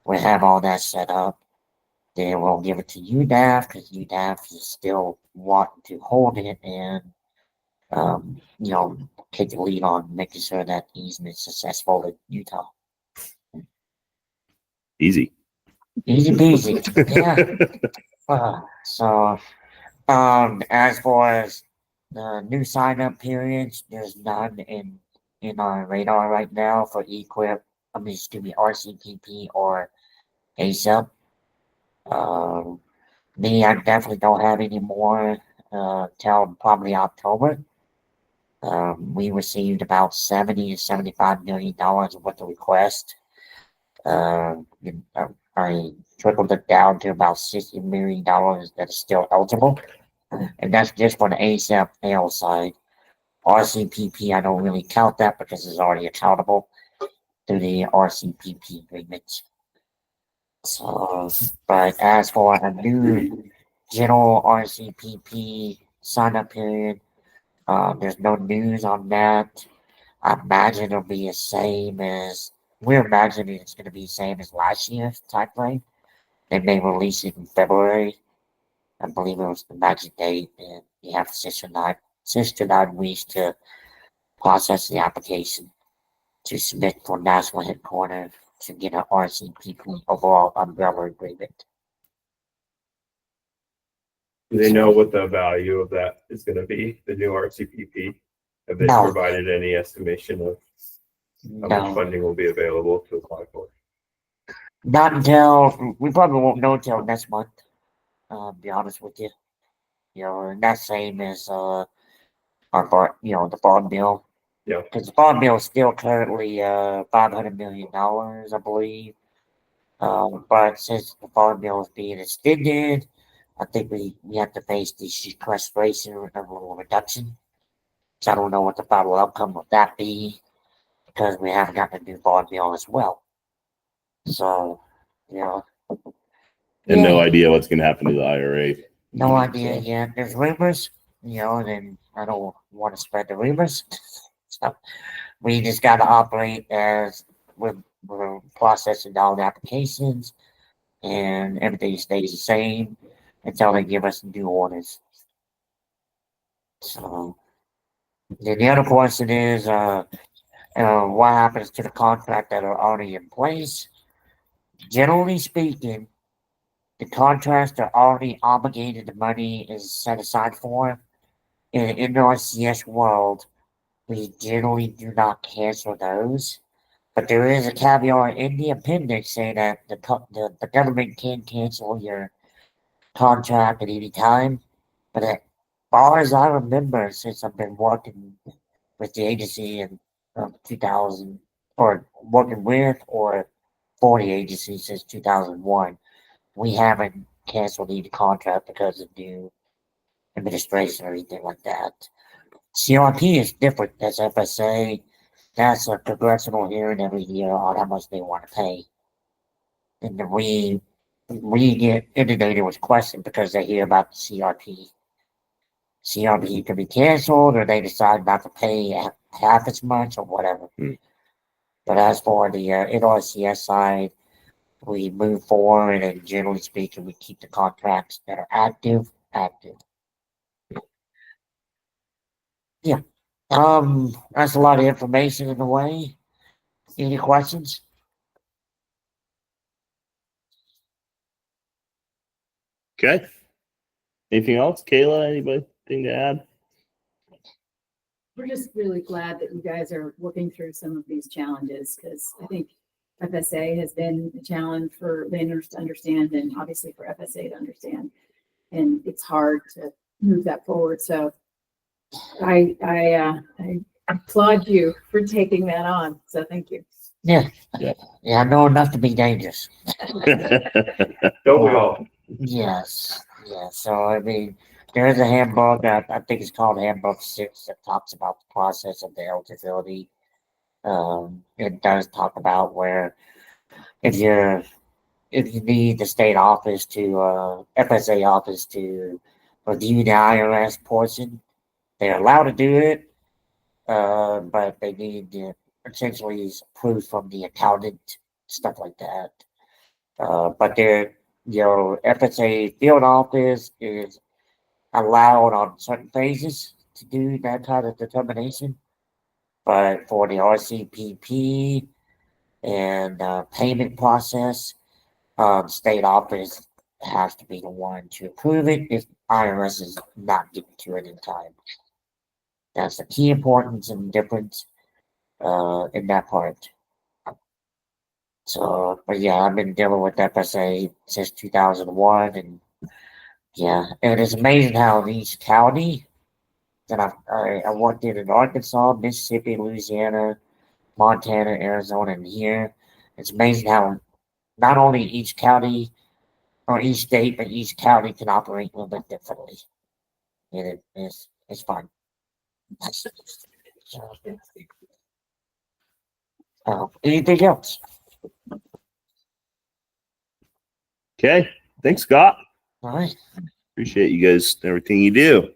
We have all that set up. Then we'll give it to UDAF because UDAF is still wanting to hold it and, take the lead on making sure that easement is successful in Utah. Easy. Easy peasy. Yeah. As far as the new sign up periods, there's none in our radar right now for RCPP or ASAP. Me, I definitely don't have any more till probably October. We received about $70 to $75 million worth of request. I trickled it down to about $60 million that is still eligible. And that's just for the ASAP AL side. RCPP, I don't really count that because it's already accountable through the RCPP agreement. So, but as for a new general RCPP sign up period, there's no news on that. I imagine it'll be the same as we're imagining it's going to be the same as last year's time frame. They may release it in February. I believe it was the magic date, and you have 6 to 9 weeks to process the application to submit for national headquarters to get an RCPP overall umbrella agreement. Do they know what the value of that is going to be, the new RCPP? Have they No. provided any estimation of how much No, funding will be available to apply for? not until, we probably won't know until next month, be honest with you. You know, and that's same as, our the bond bill. Yeah. Because the bond bill is still currently, $500 million, I believe. But since the bond bill is being extended, I think we have to face the sequestration of a little reduction. So I don't know what the final outcome of that be, because we haven't gotten a new bond bill as well. So, you know. And no Yeah. idea what's going to happen to the IRA. No idea yet. There's rumors, and I don't want to spread the rumors. So we just got to operate as we're processing all the applications, and everything stays the same until they give us new orders. So then the other question is, what happens to the contract that are already in place? Generally speaking, the contracts that are already obligated, the money is set aside for. In the RCS world, we generally do not cancel those. But there is a caveat in the appendix saying that the government can cancel your contract at any time. But as far as I remember, since I've been working with the agency in 2000, or working with or for the agency since 2001, we haven't canceled any contract because of new administration or anything like that. CRP is different. That's FSA. That's a congressional hearing every year on how much they want to pay. And then we get inundated with questions because they hear about the CRP. CRP can be canceled, or they decide not to pay half as much, or whatever. But as for the NRCS side, we move forward, and generally speaking, we keep the contracts that are active. Yeah. That's a lot of information in a way. Any questions? Okay. Anything else? Kayla, anything to add? We're just really glad that you guys are working through some of these challenges, because I think FSA has been a challenge for landowners to understand, and obviously for FSA to understand. And it's hard to move that forward. So I applaud you for taking that on. So thank you. Yeah. Yeah. Yeah, I know enough to be dangerous. Don't we all? Yes. Yeah. So I mean, there is a handbook that I think it's called Handbook 6 that talks about the process of the eligibility. It does talk about where if you need the state office to FSA office to review the IRS portion, they're allowed to do it, but they need essentially proof from the accountant, stuff like that. But FSA field office is allowed on certain phases to do that kind of determination. But for the RCPP and payment process, state office has to be the one to approve it if IRS is not getting to it in time. That's the key importance and difference in that part. So, but yeah, I've been dealing with FSA since 2001, and yeah, and it's amazing how each county that I worked in Arkansas, Mississippi, Louisiana, Montana, Arizona, and here, it's amazing how not only each county or each state, but each county can operate a little bit differently. And it's fun. Anything else? Okay. Thanks, Scott. All right. Appreciate you guys, everything you do.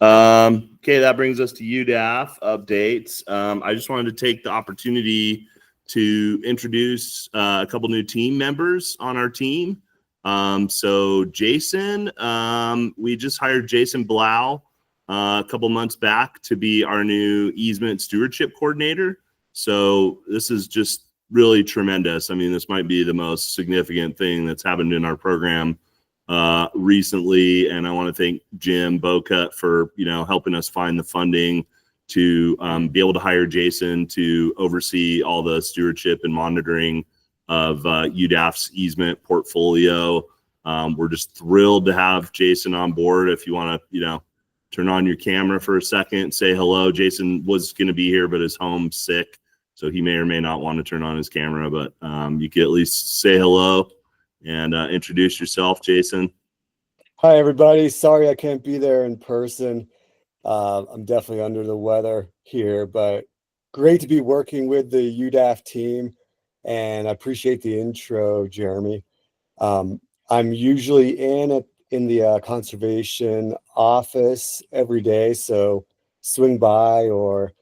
Okay, that brings us to UDAF updates. I just wanted to take the opportunity to introduce a couple new team members on our team. So Jason, we just hired Jason Blau a couple months back to be our new easement stewardship coordinator. So this is just really tremendous. I mean, this might be the most significant thing that's happened in our program recently. And I want to thank Jim Bocut for, helping us find the funding to be able to hire Jason to oversee all the stewardship and monitoring of UDAF's easement portfolio. We're just thrilled to have Jason on board. If you want to, turn on your camera for a second, say hello. Jason was going to be here, but is home sick, so he may or may not want to turn on his camera, but you can at least say hello and introduce yourself, Jason. Hi, everybody. Sorry I can't be there in person. I'm definitely under the weather here, but great to be working with the UDAF team, and I appreciate the intro, Jeremy. I'm usually in the conservation office every day, so swing by or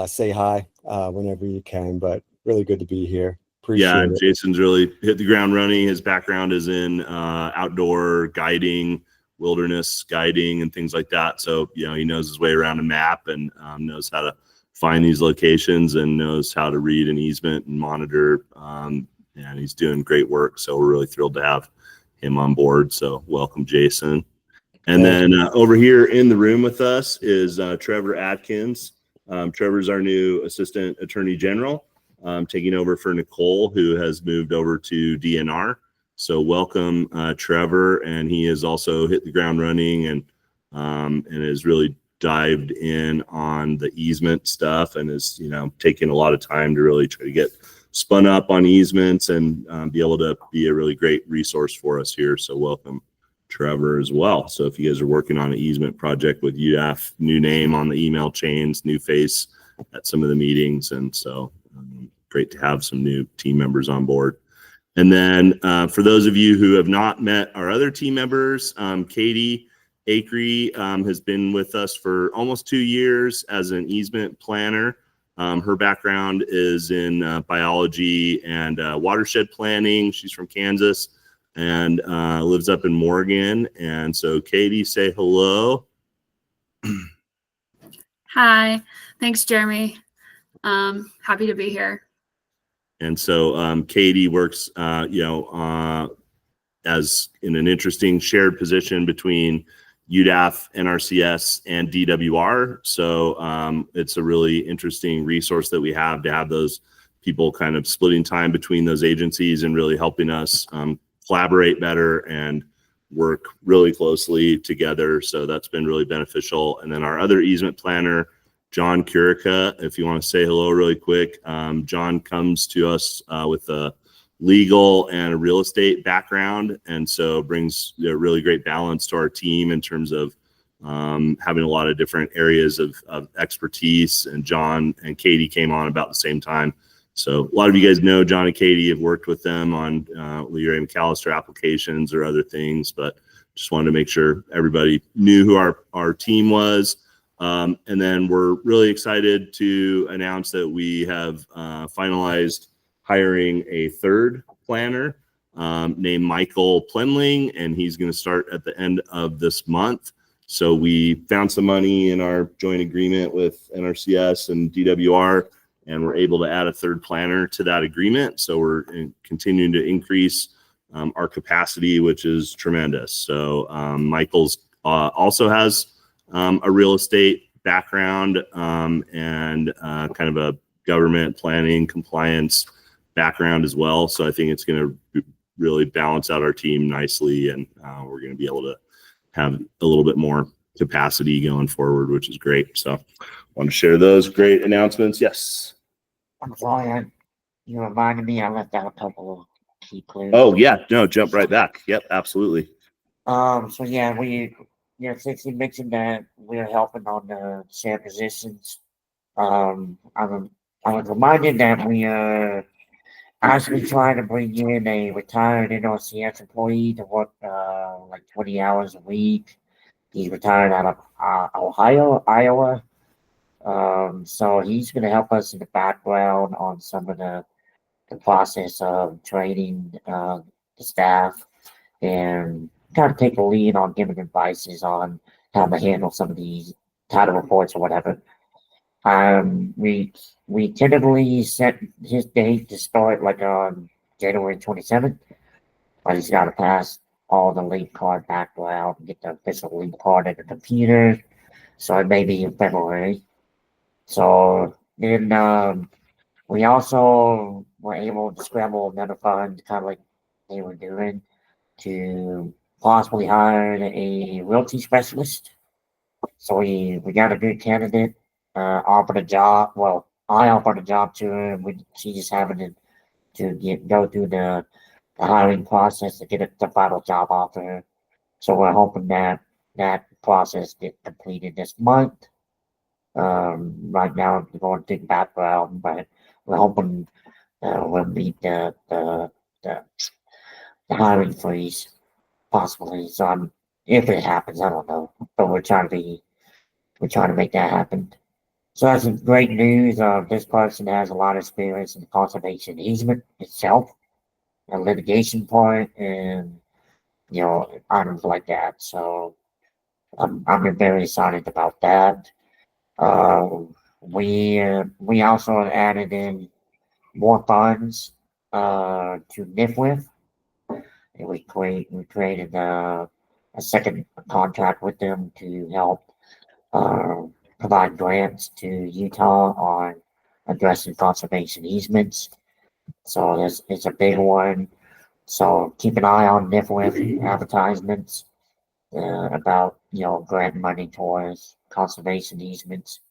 say hi whenever you can, but really good to be here. Appreciate it. Jason's really hit the ground running. His background is in outdoor guiding, wilderness guiding, and things like that. So, he knows his way around a map and knows how to find these locations and knows how to read an easement and monitor. And he's doing great work. So we're really thrilled to have him on board. So welcome, Jason. And then over here in the room with us is Trevor Atkins. Trevor's our new Assistant Attorney General, taking over for Nicole, who has moved over to DNR. So welcome, Trevor. And he has also hit the ground running and has really dived in on the easement stuff and is, taking a lot of time to really try to get spun up on easements and be able to be a really great resource for us here. So welcome, Trevor, as well. So if you guys are working on an easement project with UDAF, new name on the email chains, new face at some of the meetings. And so great to have some new team members on board. And then for those of you who have not met our other team members, Katie Acree has been with us for almost 2 years as an easement planner. Her background is in biology and watershed planning. She's from Kansas and lives up in Morgan. And so, Katie, say hello. Hi, thanks, Jeremy. Happy to be here. And so, Katie works, as in an interesting shared position between UDAF, NRCS, and DWR. So it's a really interesting resource that we have to have those people kind of splitting time between those agencies and really helping us collaborate better and work really closely together. So that's been really beneficial. And then our other easement planner, John Curica, if you want to say hello really quick. John comes to us with a legal and a real estate background, and so brings a really great balance to our team in terms of having a lot of different areas of expertise. And John and Katie came on about the same time. So a lot of you guys know John and Katie, have worked with them on Leroy McAllister applications or other things, but just wanted to make sure everybody knew who our team was. And then we're really excited to announce that we have finalized hiring a third planner named Michael Plenling, and he's going to start at the end of this month. So we found some money in our joint agreement with NRCS and DWR, and we're able to add a third planner to that agreement. So we're continuing to increase our capacity, which is tremendous. So Michael's also has a real estate background and kind of a government planning compliance background as well. So I think it's going to really balance out our team nicely, and we're going to be able to have a little bit more capacity going forward, which is great. So I want to share those great announcements. Yes. I'm sorry, you reminded me, I left out a couple of key clues. Oh yeah, no, jump right back. Yep, absolutely. So yeah, since you mentioned that we're helping on the shared positions, I was reminded that we are actually trying to bring in a retired NRCS employee to work like 20 hours a week. He's retired out of Iowa. So he's going to help us in the background on some of the process of training the staff and kind of take the lead on giving advices on how to handle some of these title reports or whatever. We typically set his date to start like on January 27th, but he's got to pass all the lead card background, get the official lead card in the computer. So it may be in February. So then we also were able to scramble another fund, kind of like they were doing, to possibly hire a realty specialist. So we got a good candidate, offered a job. Well, I offered a job to her, and she just happened to go through the hiring process to get the final job offer. So we're hoping that process get completed this month. Right now we're going through the background, but we're hoping we'll meet the hiring freeze possibly. So if it happens, I don't know, but we're trying to make that happen. So that's great news. This person has a lot of experience in the conservation easement itself, a litigation part, and items like that. So I'm very excited about that. We also added in more funds to NIFWIF, and we created a second contract with them to help provide grants to Utah on addressing conservation easements. So it's a big one. So keep an eye on NIFWIF advertisements about grant money towards conservation easements.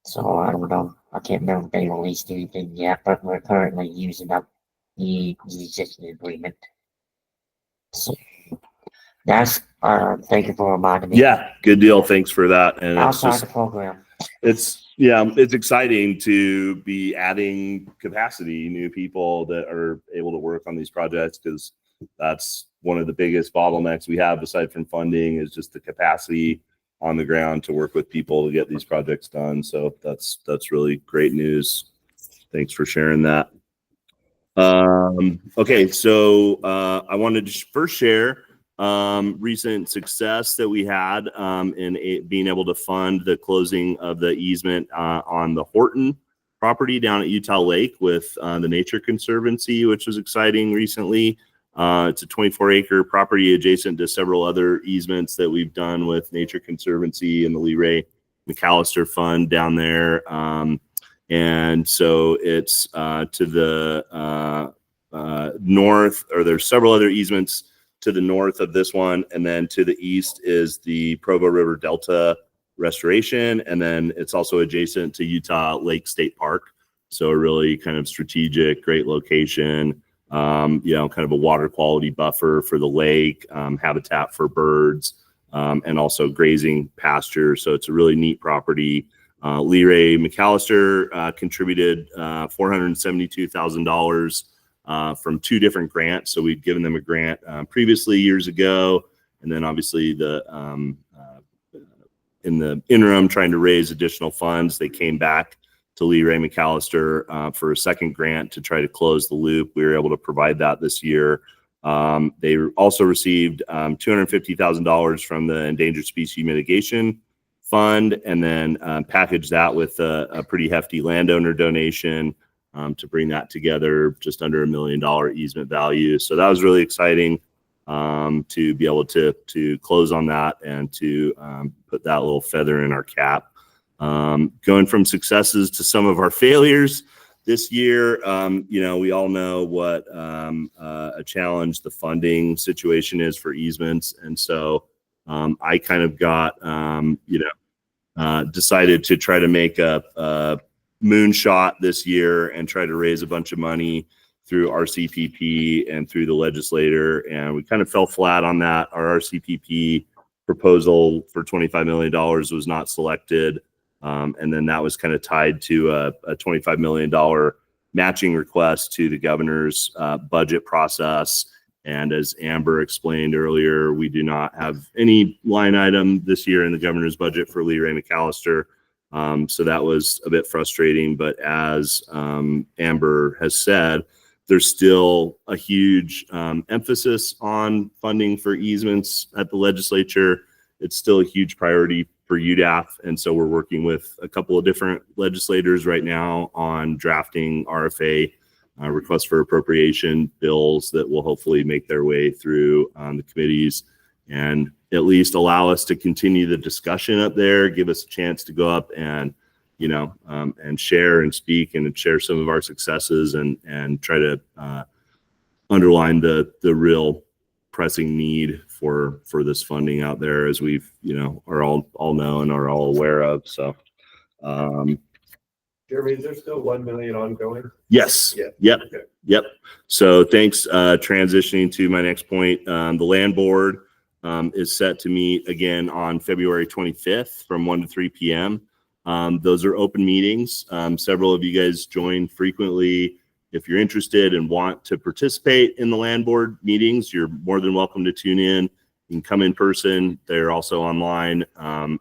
So I don't know. I can't remember if they released anything yet, but we're currently using up the existing agreement. So that's thank you for reminding me. Yeah, good deal. Thanks for that. And Outside the program. it's exciting to be adding capacity, new people that are able to work on these projects, because that's one of the biggest bottlenecks we have aside from funding is just the capacity on the ground to work with people to get these projects done. So that's really great news. Thanks for sharing that. Okay, so I wanted to first share recent success that we had in being able to fund the closing of the easement on the Horton property down at Utah Lake with the Nature Conservancy, which was exciting recently. It's a 24-acre property adjacent to several other easements that we've done with Nature Conservancy and the Lee Ray McAllister Fund down there. And so it's to the north, or there's several other easements to the north of this one. And then to the east is the Provo River Delta Restoration. And then it's also adjacent to Utah Lake State Park. So a really kind of strategic, great location. Kind of a water quality buffer for the lake, habitat for birds, and also grazing pasture. So it's a really neat property. Lee Ray McAllister contributed $472,000 from two different grants. So we'd given them a grant previously years ago, and then obviously in the interim trying to raise additional funds, they came back to Lee Ray McAllister for a second grant to try to close the loop. We were able to provide that this year. They also received $250,000 from the Endangered Species Mitigation Fund, and then packaged that with a pretty hefty landowner donation to bring that together, just under $1 million easement value. So that was really exciting to be able to close on that and to put that little feather in our cap. Going from successes to some of our failures this year, we all know what a challenge the funding situation is for easements. And so I kind of got, decided to try to make a moonshot this year and try to raise a bunch of money through RCPP and through the legislator. And we kind of fell flat on that. Our RCPP proposal for $25 million was not selected. And then that was kind of tied to a $25 million matching request to the governor's budget process. And as Amber explained earlier, we do not have any line item this year in the governor's budget for Lee Ray McAllister. So that was a bit frustrating. But as Amber has said, there's still a huge emphasis on funding for easements at the legislature. It's still a huge priority UDAF. And so we're working with a couple of different legislators right now on drafting RFA requests for appropriation bills that will hopefully make their way through the committees and at least allow us to continue the discussion up there, give us a chance to go up and, and share and speak and share some of our successes and try to underline the real pressing need for this funding out there, as we've, are all know and are all aware of. So, Jeremy, is there still 1 million ongoing? yes. Yeah. Yep. Okay. Yep. So thanks. Transitioning to my next point, the land board is set to meet again on February 25th from 1 to 3 p.m. Those are open meetings. Several of you guys join frequently. If you're interested and want to participate in the land board meetings, you're more than welcome to tune in. You can come in person. They're also online,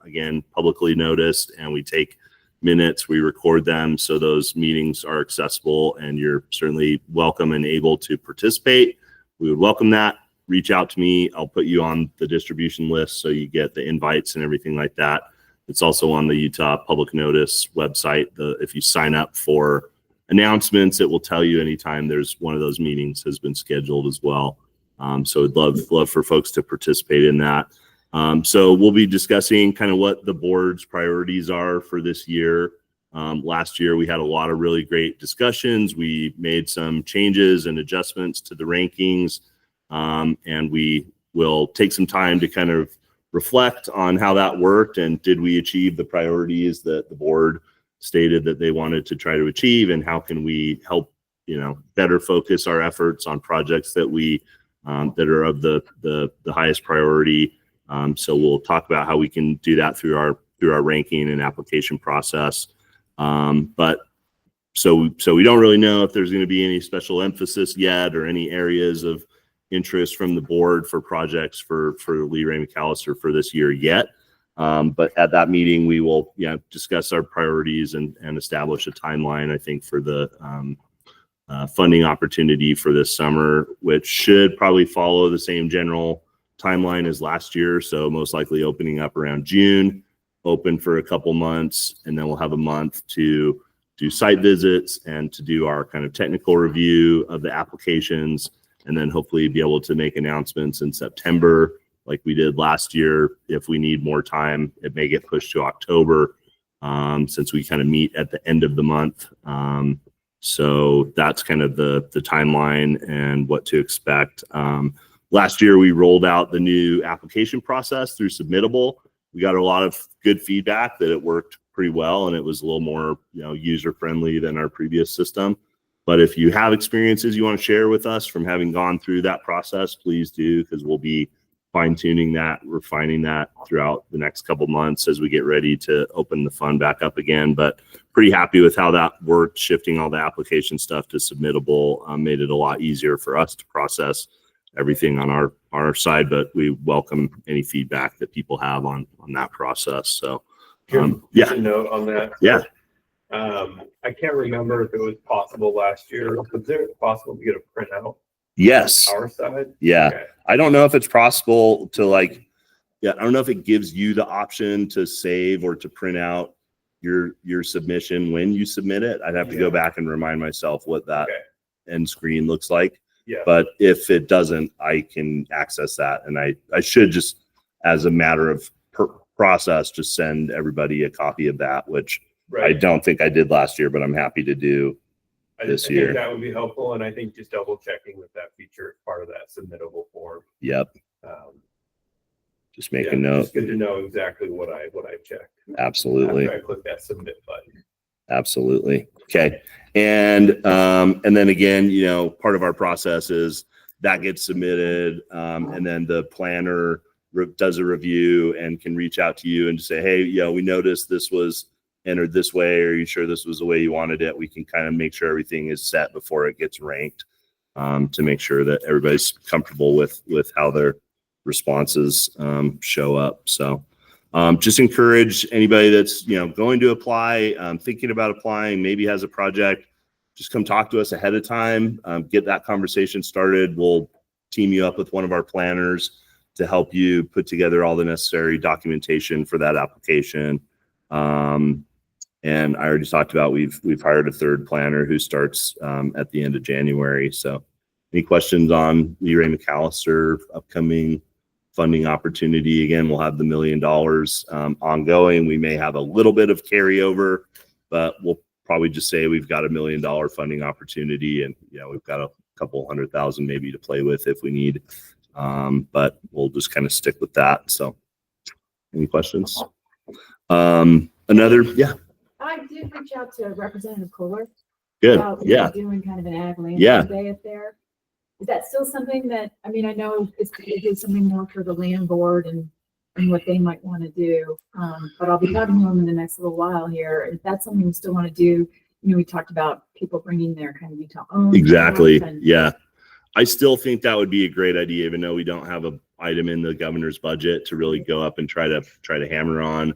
again, publicly noticed, and we take minutes, we record them, so those meetings are accessible, and you're certainly welcome and able to participate. We would welcome that. Reach out to me. I'll put you on the distribution list so you get the invites and everything like that. It's also on the Utah Public Notice website. If you sign up for announcements, it will tell you anytime there's one of those meetings has been scheduled as well. So I'd love for folks to participate in that. So we'll be discussing kind of what the board's priorities are for this year. Last year, we had a lot of really great discussions. We made some changes and adjustments to the rankings, and we will take some time to kind of reflect on how that worked and did we achieve the priorities that the board stated that they wanted to try to achieve, and how can we help, better focus our efforts on projects that we that are of the highest priority. So we'll talk about how we can do that through our ranking and application process. But so we don't really know if there's going to be any special emphasis yet or any areas of interest from the board for projects for Lee Ray McAllister for this year yet. But at that meeting, we will discuss our priorities and establish a timeline, I think, for the funding opportunity for this summer, which should probably follow the same general timeline as last year. So most likely opening up around June, open for a couple months, and then we'll have a month to do site visits and to do our kind of technical review of the applications, and then hopefully be able to make announcements in September like we did last year. If we need more time, it may get pushed to October, since we kind of meet at the end of the month. So that's kind of the timeline and what to expect. Last year, we rolled out the new application process through Submittable. We got a lot of good feedback that it worked pretty well, and it was a little more, user-friendly than our previous system. But if you have experiences you want to share with us from having gone through that process, please do, because we'll be fine-tuning that, refining that throughout the next couple months as we get ready to open the fund back up again. But pretty happy with how that worked. Shifting all the application stuff to Submittable made it a lot easier for us to process everything on our side, but we welcome any feedback that people have on that process. So Just a note on that. Yeah. I can't remember if it was possible last year. Was it possible to get a printout? Yes. Our side? Yeah. Okay. I don't know if it's possible to I don't know if it gives you the option to save or to print out your submission when you submit it. I'd have to go back and remind myself what that end screen looks like. Yeah. But if it doesn't, I can access that. And I should just, as a matter of process, just send everybody a copy of that, which I don't think I did last year, but I'm happy to do this year. I think that would be helpful. And I think just double checking with that feature is part of that submittable form. Yep. Just make a note. It's good to know exactly what I checked. Absolutely. After I click that submit button. Absolutely. Okay. And then again, part of our process is that gets submitted, and then the planner does a review and can reach out to you and say, hey, we noticed this was entered this way. Are you sure this was the way you wanted it? We can kind of make sure everything is set before it gets ranked, to make sure that everybody's comfortable with how their responses show up. So just encourage anybody that's going to apply, thinking about applying, maybe has a project, just come talk to us ahead of time, get that conversation started. We'll team you up with one of our planners to help you put together all the necessary documentation for that application. And I already talked about we've hired a third planner who starts at the end of January. So any questions on Lee Ray McAllister upcoming funding opportunity? Again, we'll have the $1 million ongoing. We may have a little bit of carryover, but we'll probably just say we've got $1 million funding opportunity, and we've got a couple $100,000 maybe to play with if we need. But we'll just kind of stick with that. So any questions? Yeah. I did reach out to Representative Kohler. Good. About doing kind of an ag land day up there. Is that still something that, I mean, I know it's something more for the land board and what they might want to do. But I'll be talking to them in the next little while here. If that's something we still want to do, we talked about people bringing their kind of Utah own. Exactly. Yeah. I still think that would be a great idea, even though we don't have a item in the governor's budget to really go up and try to hammer on.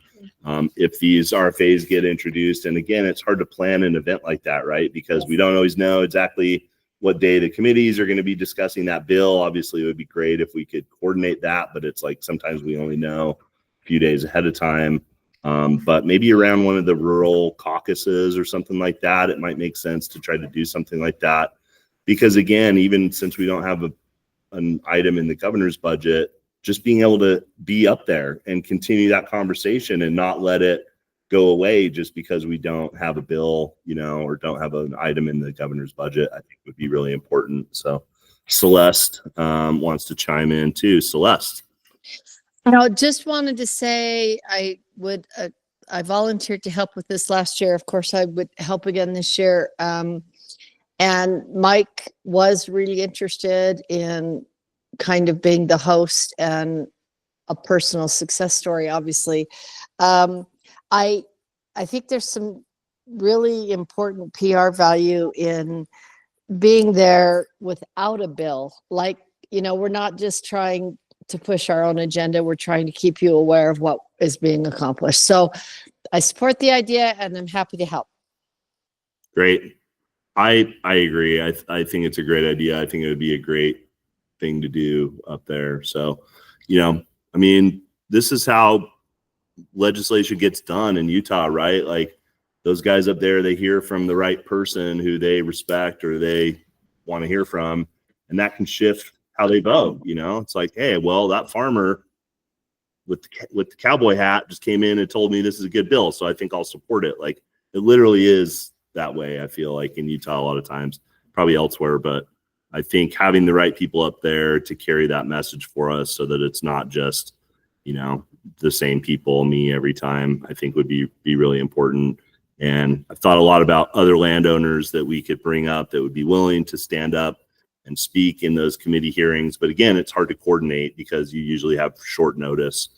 If these RFAs get introduced, and again, it's hard to plan an event like that, right? Because we don't always know exactly what day the committees are going to be discussing that bill. Obviously, it would be great if we could coordinate that, but it's like sometimes we only know a few days ahead of time. But maybe around one of the rural caucuses or something like that, it might make sense to try to do something like that. Because again, even since we don't have an item in the governor's budget, just being able to be up there and continue that conversation and not let it go away just because we don't have a bill, or don't have an item in the governor's budget, I think would be really important. So Celeste wants to chime in too. Celeste. Just wanted to say I volunteered to help with this last year. Of course, I would help again this year. And Mike was really interested in kind of being the host and a personal success story, obviously. I think there's some really important PR value in being there without a bill. Like, we're not just trying to push our own agenda. We're trying to keep you aware of what is being accomplished. So I support the idea and I'm happy to help. Great. I agree. I think it's a great idea. I think it would be a great thing to do up there. So, this is how legislation gets done in Utah, right? Like those guys up there, they hear from the right person who they respect or they want to hear from, and that can shift how they vote. It's like, hey, well, that farmer with the cowboy hat just came in and told me this is a good bill, so I think I'll support it. Like it literally is that way. I feel like in Utah a lot of times, probably elsewhere, but I think having the right people up there to carry that message for us so that it's not just, the same people, me every time, I think would be really important. And I've thought a lot about other landowners that we could bring up that would be willing to stand up and speak in those committee hearings. But again, it's hard to coordinate because you usually have short notice.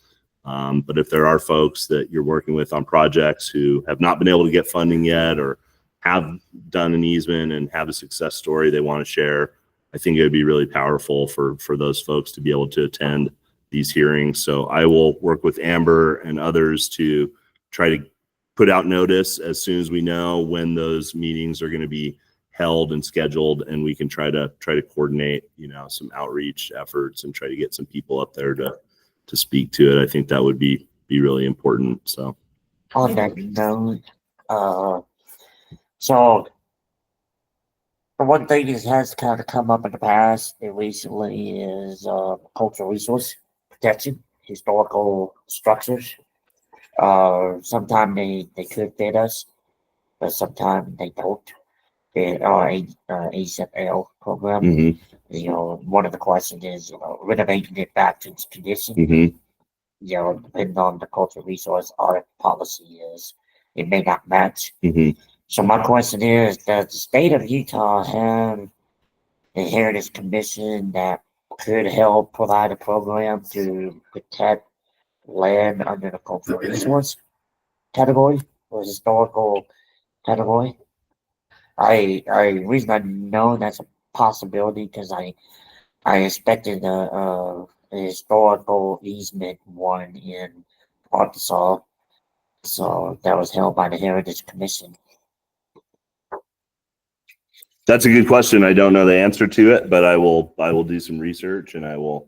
But if there are folks that you're working with on projects who have not been able to get funding yet or have done an easement and have a success story they want to share, I think it would be really powerful for those folks to be able to attend these hearings. So I will work with Amber and others to try to put out notice as soon as we know when those meetings are going to be held and scheduled, and we can try to coordinate, some outreach efforts and try to get some people up there to speak to it. I think that would be really important. So on that note, so the one thing that has kind of come up in the past and recently is cultural resource protection, historical structures. Sometimes they could fit us, but sometimes they don't. Our ASAP program, one of the questions is renovating it back to its condition. Depending on the cultural resource audit policy is, it may not match. So my question is, does the state of Utah have a heritage commission that could help provide a program to protect land under the cultural resource category or historical category? Reason I know that's a possibility because I expected a historical easement one in Arkansas, so that was held by the Heritage Commission. that's a good question. I don't know the answer to it, but I will do some research and I will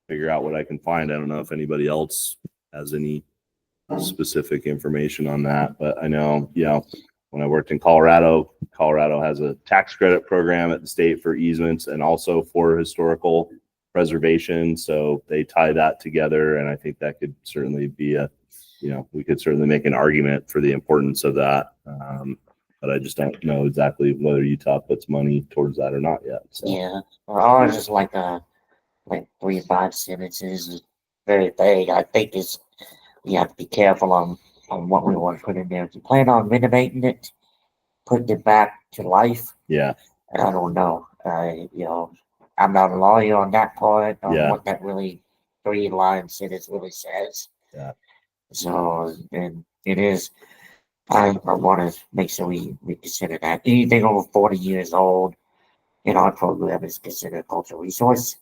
figure out what I can find. I don't know if anybody else has any specific information on that, but I know, when I worked in Colorado has a tax credit program at the state for easements and also for historical preservation. So they tie that together. And I think that could certainly be we could certainly make an argument for the importance of that. But I just don't know exactly whether Utah puts money towards that or not yet. So. Yeah, well, ours is like 3 or 5 sentences. It's very vague. I think we have to be careful on what we want to put in there. If you plan on renovating it, putting it back to life, Yeah. I don't know. I'm not a lawyer on that part, on Yeah. what that really 3-line sentence really says. Yeah. So, and it is, I want to make sure we consider that. Anything over 40 years old in our program is considered a cultural resource.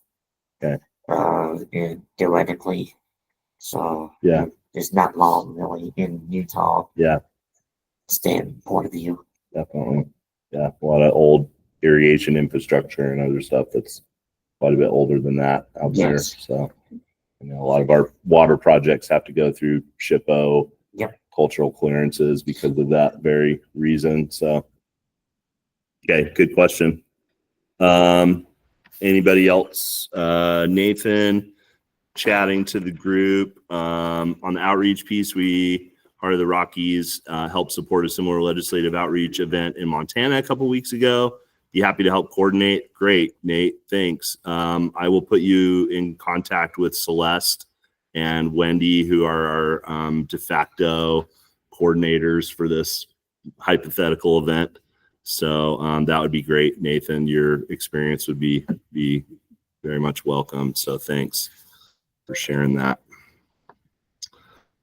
Okay. And theoretically. So, Yeah. it's not long really in Utah. Yeah. Standpoint of view. Definitely. Yeah. A lot of old irrigation infrastructure and other stuff that's quite a bit older than that out there. Yes. So, a lot of our water projects have to go through SHPO, cultural clearances because of that very reason. So, okay, good question. Anybody else? Nathan, chatting to the group on the outreach piece. We, Heart of the Rockies, helped support a similar legislative outreach event in Montana a couple weeks ago. Be happy to help coordinate. Great, Nate. Thanks. I will put you in contact with Celeste and Wendy, who are our de facto coordinators for this hypothetical event. So that would be great, Nathan. Your experience would be very much welcome. So thanks for sharing that.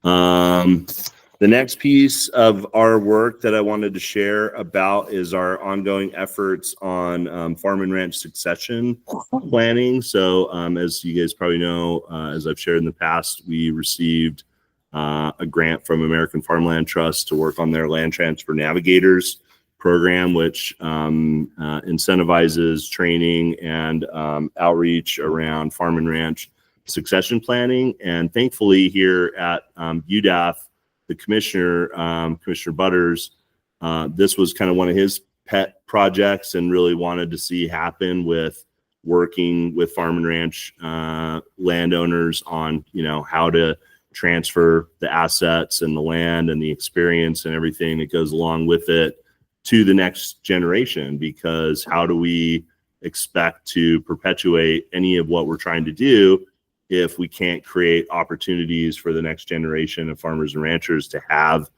The next piece of our work that I wanted to share about is our ongoing efforts on farm and ranch succession planning. So as you guys probably know, as I've shared in the past, we received a grant from American Farmland Trust to work on their Land Transfer Navigators program, which incentivizes training and outreach around farm and ranch succession planning. And thankfully here at UDAF, the commissioner, Commissioner Butters, this was kind of one of his pet projects and really wanted to see happen with working with farm and ranch landowners on, how to transfer the assets and the land and the experience and everything that goes along with it to the next generation. Because how do we expect to perpetuate any of what we're trying to do if we can't create opportunities for the next generation of farmers and ranchers to have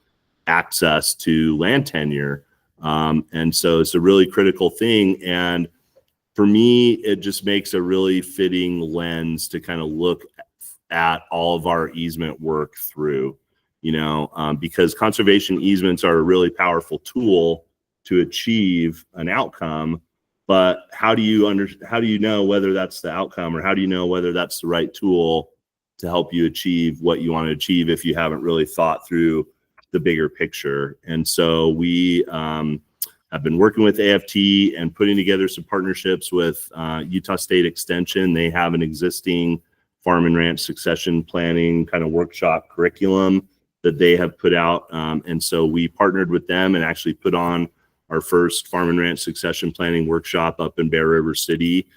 access to land tenure? And so it's a really critical thing. And for me, it just makes a really fitting lens to kind of look at all of our easement work through, because conservation easements are a really powerful tool to achieve an outcome. But how do you know whether that's the outcome, or how do you know whether that's the right tool to help you achieve what you want to achieve if you haven't really thought through the bigger picture? And so we have been working with AFT and putting together some partnerships with Utah State Extension. They have an existing farm and ranch succession planning kind of workshop curriculum that they have put out. And so we partnered with them and actually put on our first farm and ranch succession planning workshop up in Bear River City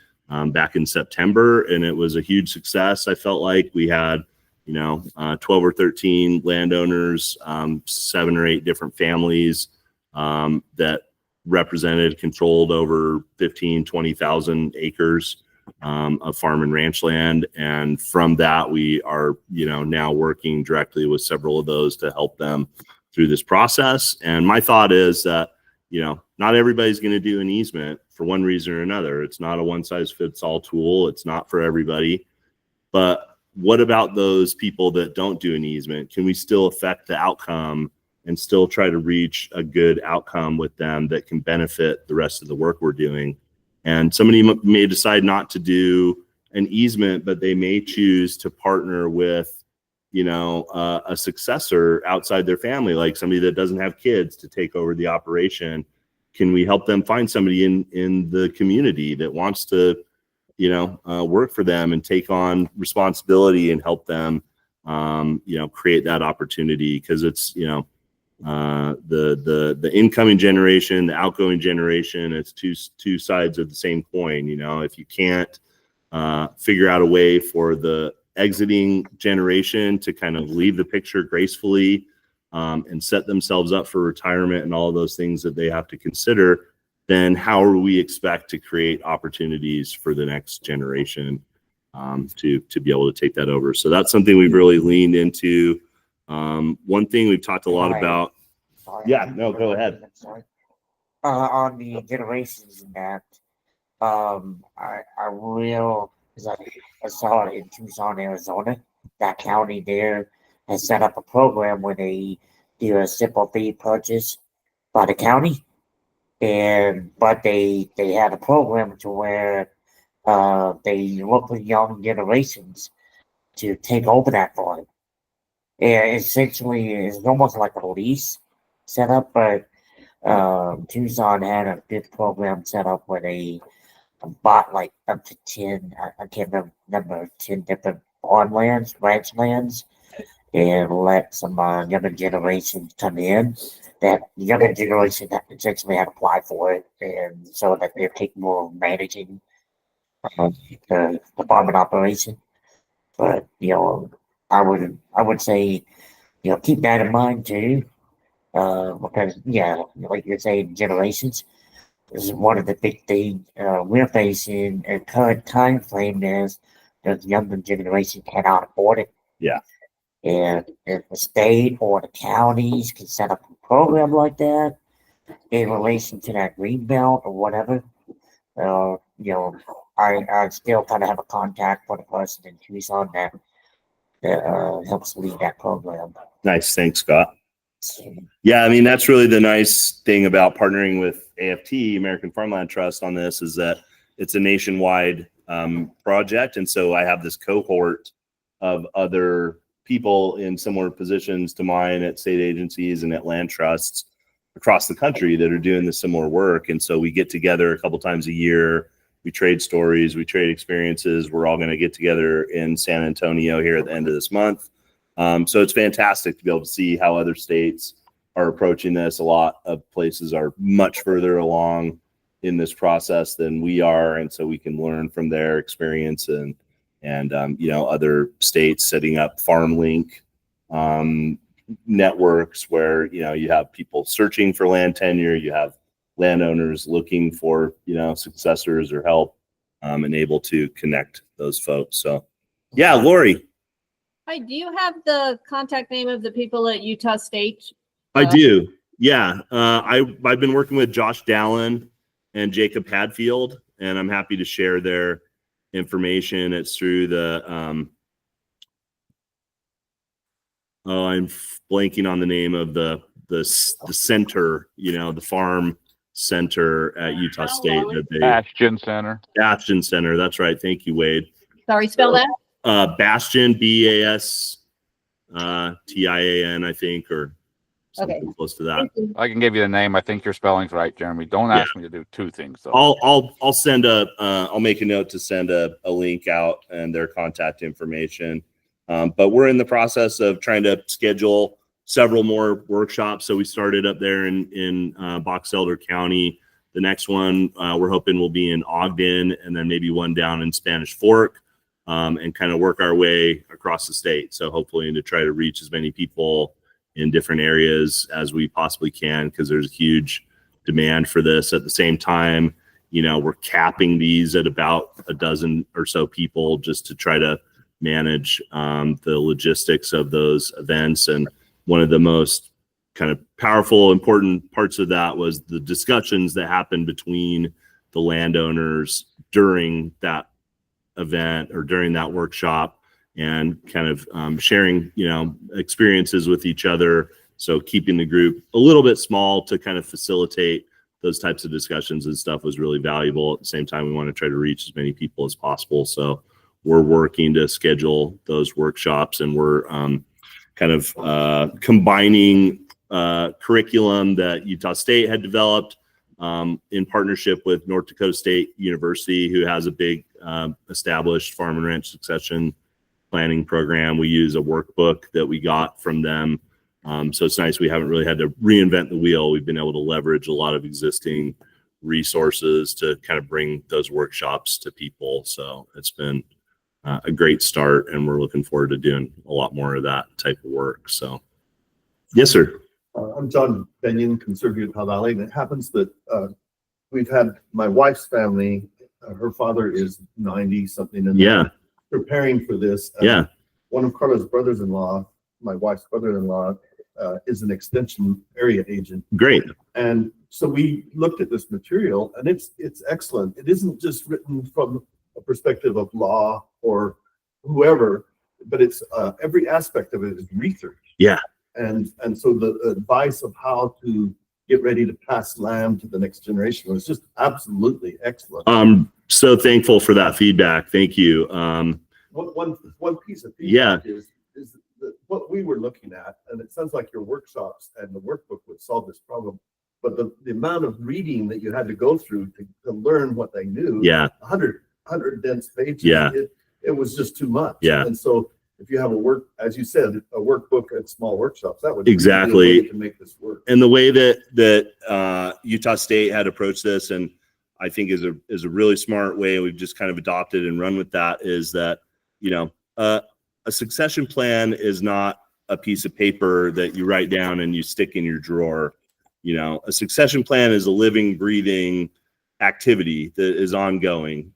back in September. And it was a huge success. I felt like we had, 12 or 13 landowners, 7 or 8 different families that controlled over 15, 20,000 acres of farm and ranch land. And from that, we are, now working directly with several of those to help them through this process. And my thought is that, not everybody's going to do an easement for one reason or another. It's not a one size fits all tool. It's not for everybody. But what about those people that don't do an easement? Can we still affect the outcome and still try to reach a good outcome with them that can benefit the rest of the work we're doing? And somebody may decide not to do an easement, but they may choose to partner with, a successor outside their family, like somebody that doesn't have kids, to take over the operation. Can we help them find somebody in the community that wants to work for them and take on responsibility and help them, create that opportunity, because it's, the incoming generation, the outgoing generation, it's two sides of the same coin. If you can't figure out a way for the exiting generation to kind of leave the picture gracefully, and set themselves up for retirement and all of those things that they have to consider, then how do we expect to create opportunities for the next generation to be able to take that over? So that's something we've really leaned into. One thing we've talked a lot about. Sorry. Yeah, no, go ahead. I'm sorry. On the generations and that, because I saw it in Tucson, Arizona. That county there has set up a program where they do a simple fee purchase by the county, but they had a program to where they look for young generations to take over that for them. And essentially, it's almost like a lease setup, but Tucson had a good program set up where they bought like up to 10, I can't remember, 10 different farmlands, ranch lands, and let some younger generations come in. That younger generation that essentially had to apply for it, and so that they're capable of managing the farming operation. But I would say keep that in mind too, because like you're saying, generations is one of the big things we're facing. And current time frame is the younger generation cannot afford it. Yeah. And if the state or the counties can set up a program like that in relation to that green belt or whatever, I still kind of have a contact for the person in Tucson that helps lead that program. Nice. Thanks, Scott. Yeah, I mean, that's really the nice thing about partnering with AFT, American Farmland Trust, on this, is that it's a nationwide project. And so I have this cohort of other people in similar positions to mine at state agencies and at land trusts across the country that are doing the similar work. And so we get together a couple times a year. We trade stories, we trade experiences. We're all going to get together in San Antonio here at the end of this month. So it's fantastic to be able to see how other states are approaching this. A lot of places are much further along in this process than we are. And so we can learn from their experience, and other states setting up farm link networks where, you have people searching for land tenure, you have landowners looking for, successors or help, and able to connect those folks. So yeah, Lori. Hi, do you have the contact name of the people at Utah State? I do. Yeah. I've been working with Josh Dallin and Jacob Hadfield, and I'm happy to share their information. It's through the, I'm blanking on the name of the center, the farm center at Utah State. Bastion Center. Bastion Center. That's right. Thank you, Wade. Sorry, spell that. Bastion, BASTIAN, I think, or something close to that. I can give you the name. I think your spelling's right, Jeremy. Don't ask me to do two things though. I'll send I'll make a note to send a link out and their contact information. But we're in the process of trying to schedule several more workshops. So we started up there in Box Elder County. The next one we're hoping will be in Ogden, and then maybe one down in Spanish Fork, and kind of work our way across the state. So hopefully to try to reach as many people in different areas as we possibly can, because there's a huge demand for this. At the same time, we're capping these at about a dozen or so people just to try to manage the logistics of those events. And one of the most kind of powerful, important parts of that was the discussions that happened between the landowners during that event or during that workshop, and kind of sharing, experiences with each other. So keeping the group a little bit small to kind of facilitate those types of discussions and stuff was really valuable. At the same time, we want to try to reach as many people as possible. So we're working to schedule those workshops, and we're kind of combining curriculum that Utah State had developed in partnership with North Dakota State University, who has a big established farm and ranch succession planning program. We use a workbook that we got from them. So it's nice. We haven't really had to reinvent the wheel. We've been able to leverage a lot of existing resources to kind of bring those workshops to people. So it's been a great start, and we're looking forward to doing a lot more of that type of work. So, yes, sir. I'm John Benyon, conserve Utah Valley, and it happens that we've had my wife's family. Her father is 90 something, and Yeah. preparing for this. Yeah. One of Carla's brothers-in-law, my wife's brother-in-law, is an extension area agent. Great. And so we looked at this material, and it's excellent. It isn't just written from a perspective of law or whoever, but it's every aspect of it is research. Yeah. And so the advice of how to get ready to pass land to the next generation was just absolutely excellent. I'm so thankful for that feedback. Thank you. One piece of Yeah. feedback is that what we were looking at, and it sounds like your workshops and the workbook would solve this problem, but the amount of reading that you had to go through to learn what they knew, Yeah. 100 dense pages, Yeah. it was just too much. Yeah. And so if you have as you said, a workbook and small workshops, that would Exactly. really be a way to make this work. And the way that Utah State had approached this, and I think is a really smart way, we've just kind of adopted and run with that, is that, a succession plan is not a piece of paper that you write down and you stick in your drawer. A succession plan is a living, breathing activity that is ongoing,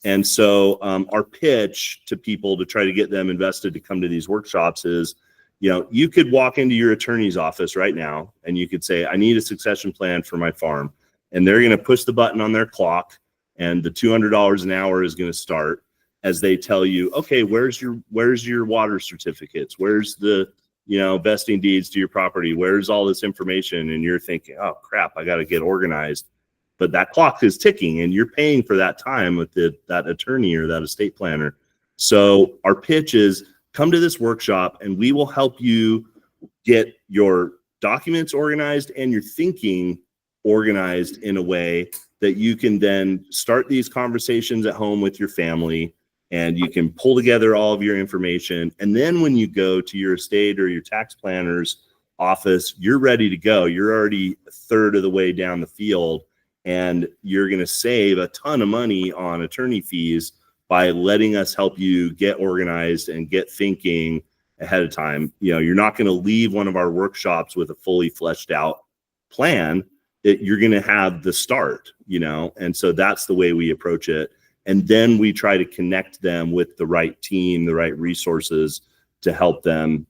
And so our pitch to people to try to get them invested to come to these workshops is, you could walk into your attorney's office right now and you could say, I need a succession plan for my farm. And they're going to push the button on their clock, and the $200 an hour is going to start as they tell you, okay, where's your water certificates? Where's the, vesting deeds to your property? Where's all this information? And you're thinking, oh crap, I got to get organized. But that clock is ticking, and you're paying for that time with that attorney or that estate planner. So our pitch is, come to this workshop and we will help you get your documents organized and your thinking organized in a way that you can then start these conversations at home with your family, and you can pull together all of your information. And then when you go to your estate or your tax planner's office, you're ready to go. You're already a third of the way down the field, and you're going to save a ton of money on attorney fees by letting us help you get organized and get thinking ahead of time. You're not going to leave one of our workshops with a fully fleshed out plan. You're going to have the start, and so that's the way we approach it. And then we try to connect them with the right team, the right resources to help them,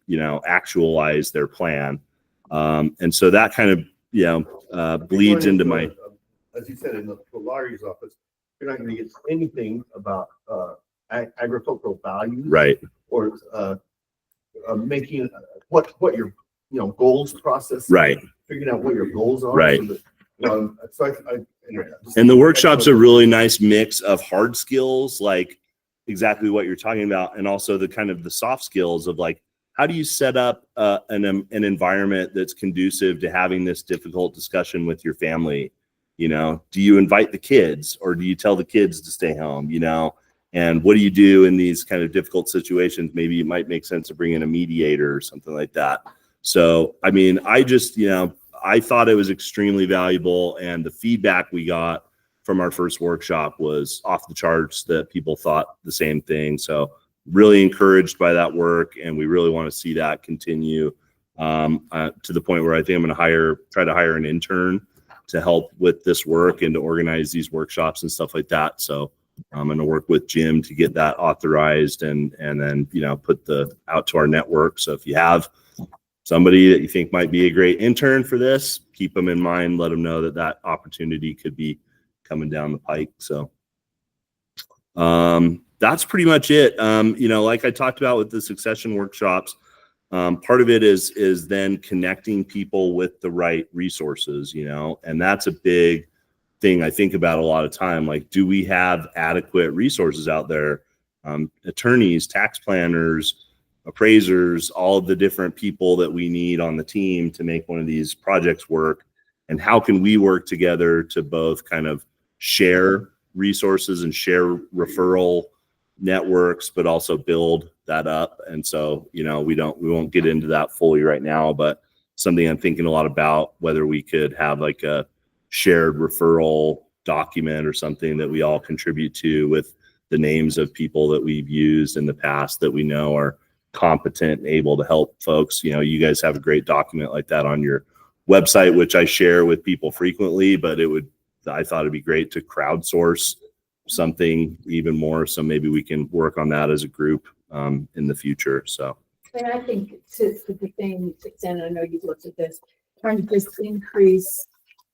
actualize their plan. And so that kind of, bleeds into my, as you said, in the lawyer's office, you're not going to get anything about agricultural values, right? Or making what your goals process, right? Figuring out what your goals are, right? So that, and the workshop's a really nice mix of hard skills, like exactly what you're talking about, and also the kind of the soft skills of like, how do you set up an environment that's conducive to having this difficult discussion with your family? Do you invite the kids, or do you tell the kids to stay home? And what do you do in these kind of difficult situations? Maybe it might make sense to bring in a mediator or something like that. So, I mean, I just, I thought it was extremely valuable, and the feedback we got from our first workshop was off the charts, that people thought the same thing. So really encouraged by that work, and we really want to see that continue to the point where I think I'm going to try to hire an intern to help with this work and to organize these workshops and stuff like that. So I'm going to work with Jim to get that authorized and then, put out to our network. So if you have somebody that you think might be a great intern for this, keep them in mind, let them know that opportunity could be coming down the pike. So that's pretty much it. Like I talked about with the succession workshops, part of it is then connecting people with the right resources, and that's a big thing I think about a lot of time. Like, do we have adequate resources out there? Attorneys, tax planners, appraisers, all of the different people that we need on the team to make one of these projects work. And how can we work together to both kind of share resources and share referral networks, but also build that up. And so, we won't get into that fully right now, but something I'm thinking a lot about, whether we could have like a shared referral document or something that we all contribute to with the names of people that we've used in the past that we know are competent and able to help folks. You guys have a great document like that on your website, which I share with people frequently, but I thought it'd be great to crowdsource something even more. So maybe we can work on that as a group in the future. So. And I think to the thing, and I know you've looked at this, trying to just increase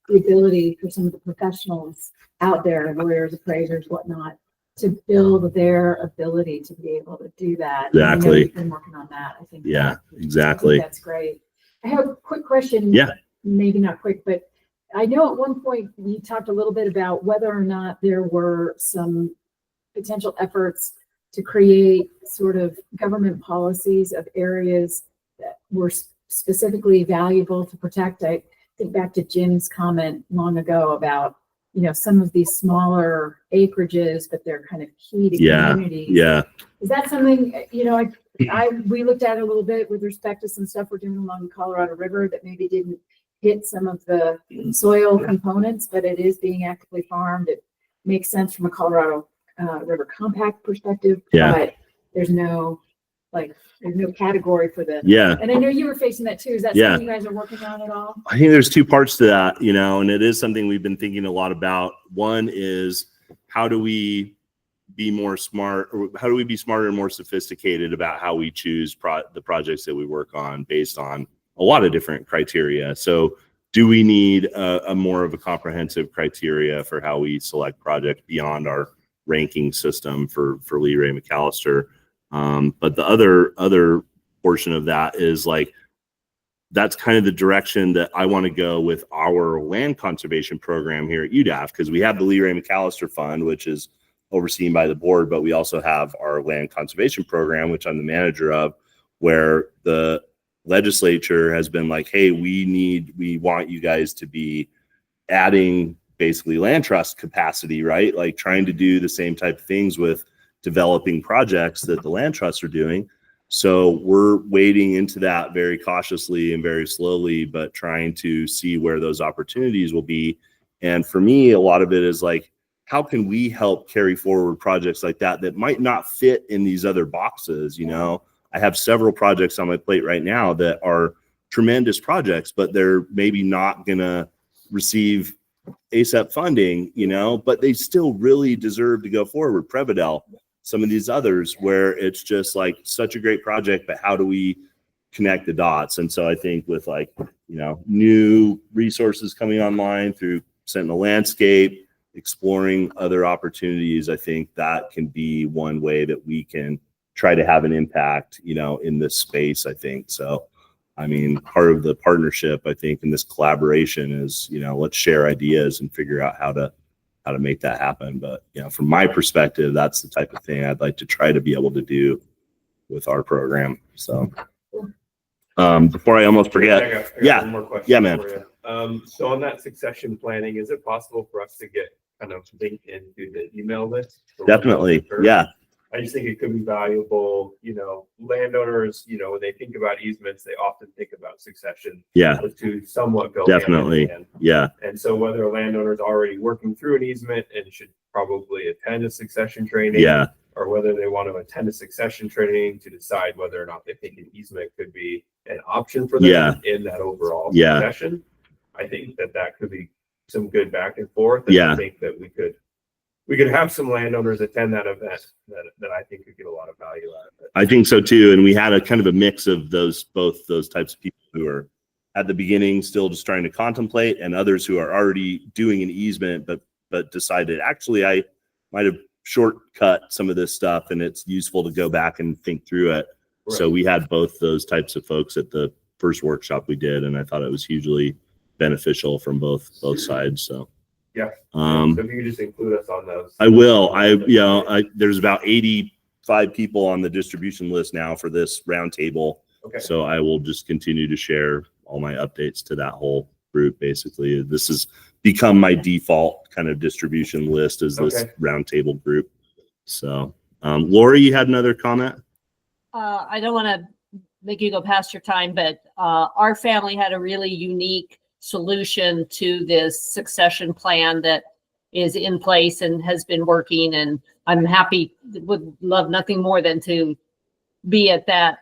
the ability for some of the professionals out there, lawyers, appraisers, whatnot, to build their ability to be able to do that. And I know Exactly. you've been working on that. I think. Yeah, I exactly. think that's great. I have a quick question. Yeah. Maybe not quick, but I know at one point we talked a little bit about whether or not there were some potential efforts to create sort of government policies of areas that were specifically valuable to protect. I think back to Jim's comment long ago about, some of these smaller acreages, but they're kind of key to communities. Yeah. Is that something, we looked at it a little bit with respect to some stuff we're doing along the Colorado River that maybe didn't hit some of the soil components, but it is being actively farmed. It makes sense from a Colorado River compact perspective, but there's no category for the. Yeah. And I know you were facing that too. Is that something you guys are working on at all? I think there's two parts to that, and it is something we've been thinking a lot about. One is how do we be more smart, or how do we be smarter and more sophisticated about how we choose the projects that we work on based on a lot of different criteria. So do we need a more of a comprehensive criteria for how we select projects beyond our ranking system for Lee Ray McAllister? But the other portion of that is that's kind of the direction that I want to go with our land conservation program here at UDAF, because we have the Lee Ray McAllister Fund, which is overseen by the board, but we also have our land conservation program, which I'm the manager of, where the legislature has been like, hey, we want you guys to be adding basically land trust capacity, right? Like trying to do the same type of things with developing projects that the land trusts are doing. So we're wading into that very cautiously and very slowly, but trying to see where those opportunities will be. And for me, a lot of it is like, how can we help carry forward projects like that might not fit in these other boxes? I have several projects on my plate right now that are tremendous projects, but they're maybe not going to receive ASAP funding, but they still really deserve to go forward. Previdel, some of these others where it's just like such a great project, but how do we connect the dots? And so I think with new resources coming online through Sentinel Landscape, exploring other opportunities, I think that can be one way that we can try to have an impact, in this space, I think. So, part of the partnership, I think, in this collaboration is, let's share ideas and figure out how to make that happen. But, from my perspective, that's the type of thing I'd like to try to be able to do with our program. So, before I almost forget, I got one more question. Yeah, man. For you. So on that succession planning, is it possible for us to get kind of linked into the email list? Definitely. Yeah. I just think it could be valuable, landowners, when they think about easements, they often think about succession. Yeah. To somewhat go. Definitely. Yeah. And so whether a landowner is already working through an easement and should probably attend a succession training. Yeah. Or whether they want to attend a succession training to decide whether or not they think an easement could be an option for them in that overall succession. I think that could be some good back and forth. And I think that we could have some landowners attend that event that I think could get a lot of value out of it. I think so too. And we had a kind of a mix of both those types of people who are at the beginning still just trying to contemplate, and others who are already doing an easement, but decided actually I might have shortcut some of this stuff and it's useful to go back and think through it. Right. So we had both those types of folks at the first workshop we did, and I thought it was hugely beneficial from both sides. So yeah. So if you could just include us on those. I will. There's about 85 people on the distribution list now for this roundtable. Okay. So I will just continue to share all my updates to that whole group. Basically, this has become my default kind of distribution list as this roundtable group. So, Lori, you had another comment? I don't want to make you go past your time, but our family had a really unique solution to this succession plan that is in place and has been working. And I'm happy, would love nothing more than to be at the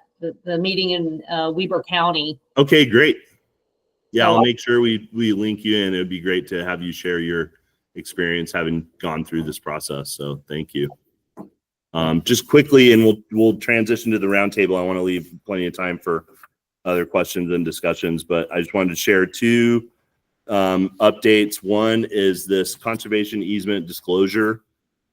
meeting in Weber County. Okay, great. Yeah, So I'll make sure we link you in. It would be great to have you share your experience having gone through this process. So thank you. Just quickly, and we'll transition to the roundtable. I want to leave plenty of time for other questions and discussions, but I just wanted to share two updates. One is this conservation easement disclosure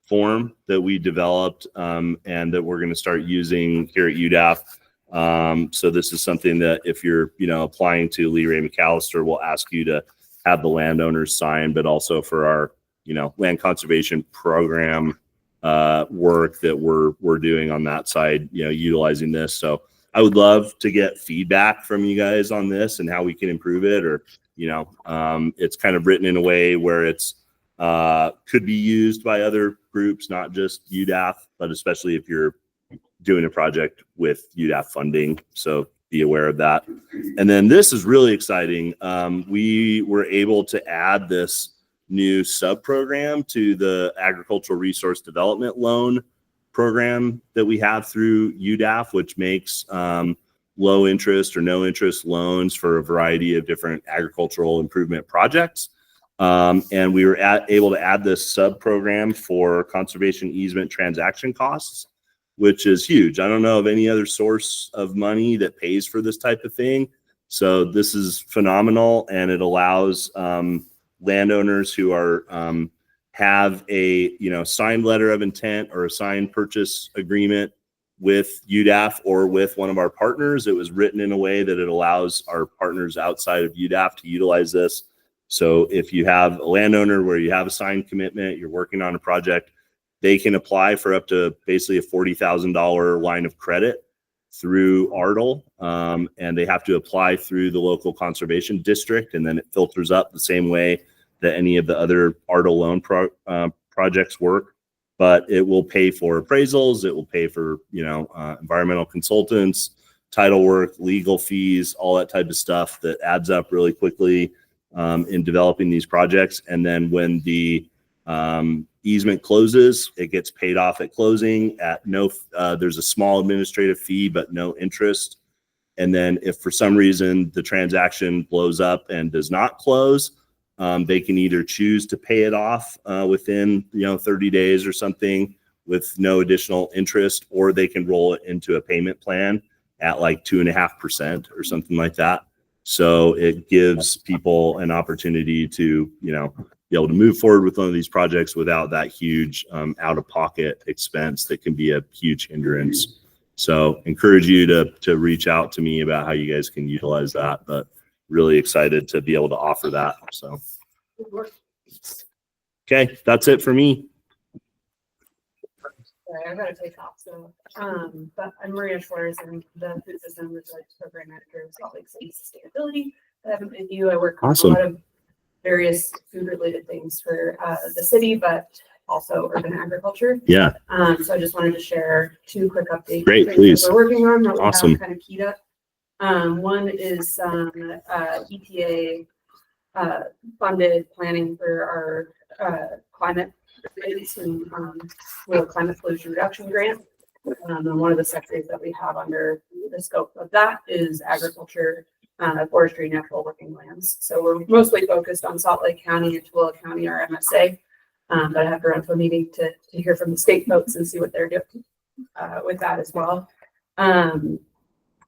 form that we developed and that we're going to start using here at UDAF. So this is something that if you're applying to Lee Ray McAllister, we'll ask you to have the landowners sign, but also for our land conservation program work that we're doing on that side, utilizing this. So I would love to get feedback from you guys on this and how we can improve it, or it's kind of written in a way where it's could be used by other groups, not just UDAF, but especially if you're doing a project with UDAF funding. So be aware of that. And then this is really exciting. We were able to add this new sub-program to the Agricultural Resource Development Loan program that we have through UDAF, which makes low interest or no interest loans for a variety of different agricultural improvement projects. And we were able to add this sub-program for conservation easement transaction costs, which is huge. I don't know of any other source of money that pays for this type of thing. So this is phenomenal, and it allows landowners who are have a signed letter of intent or a signed purchase agreement with UDAF or with one of our partners. It was written in a way that it allows our partners outside of UDAF to utilize this. So if you have a landowner where you have a signed commitment, you're working on a project, they can apply for up to basically a $40,000 line of credit through ARDL, and they have to apply through the local conservation district, and then it filters up the same way that any of the other ARDL loan projects work. But it will pay for appraisals, it will pay for environmental consultants, title work, legal fees, all that type of stuff that adds up really quickly in developing these projects. And then when the easement closes, it gets paid off at closing at no, there's a small administrative fee, but no interest. And then if for some reason the transaction blows up and does not close, they can either choose to pay it off within 30 days or something with no additional interest, or they can roll it into a payment plan at like 2.5% or something like that. So it gives people an opportunity to be able to move forward with one of these projects without that huge out-of-pocket expense that can be a huge hindrance. So encourage you to reach out to me about how you guys can utilize that, but really excited to be able to offer that. So, okay, that's it for me. Sorry, I gotta take off. So, but I'm Maria Schwartz. I'm the Food System Resilience Program Manager of Salt Lake City Sustainability. I haven't been you. I work on a lot of various food-related things for the city, but also urban agriculture. Yeah. So I just wanted to share two quick updates. Great, please. That we're working on that we Awesome. have kind of keyed up. One is EPA funded planning for our climate relates and climate pollution reduction grant. And one of the sectors that we have under the scope of that is agriculture, forestry, natural working lands. So we're mostly focused on Salt Lake County and Tooele County, our MSA. But I have to run to a meeting to hear from the state folks and see what they're doing with that as well.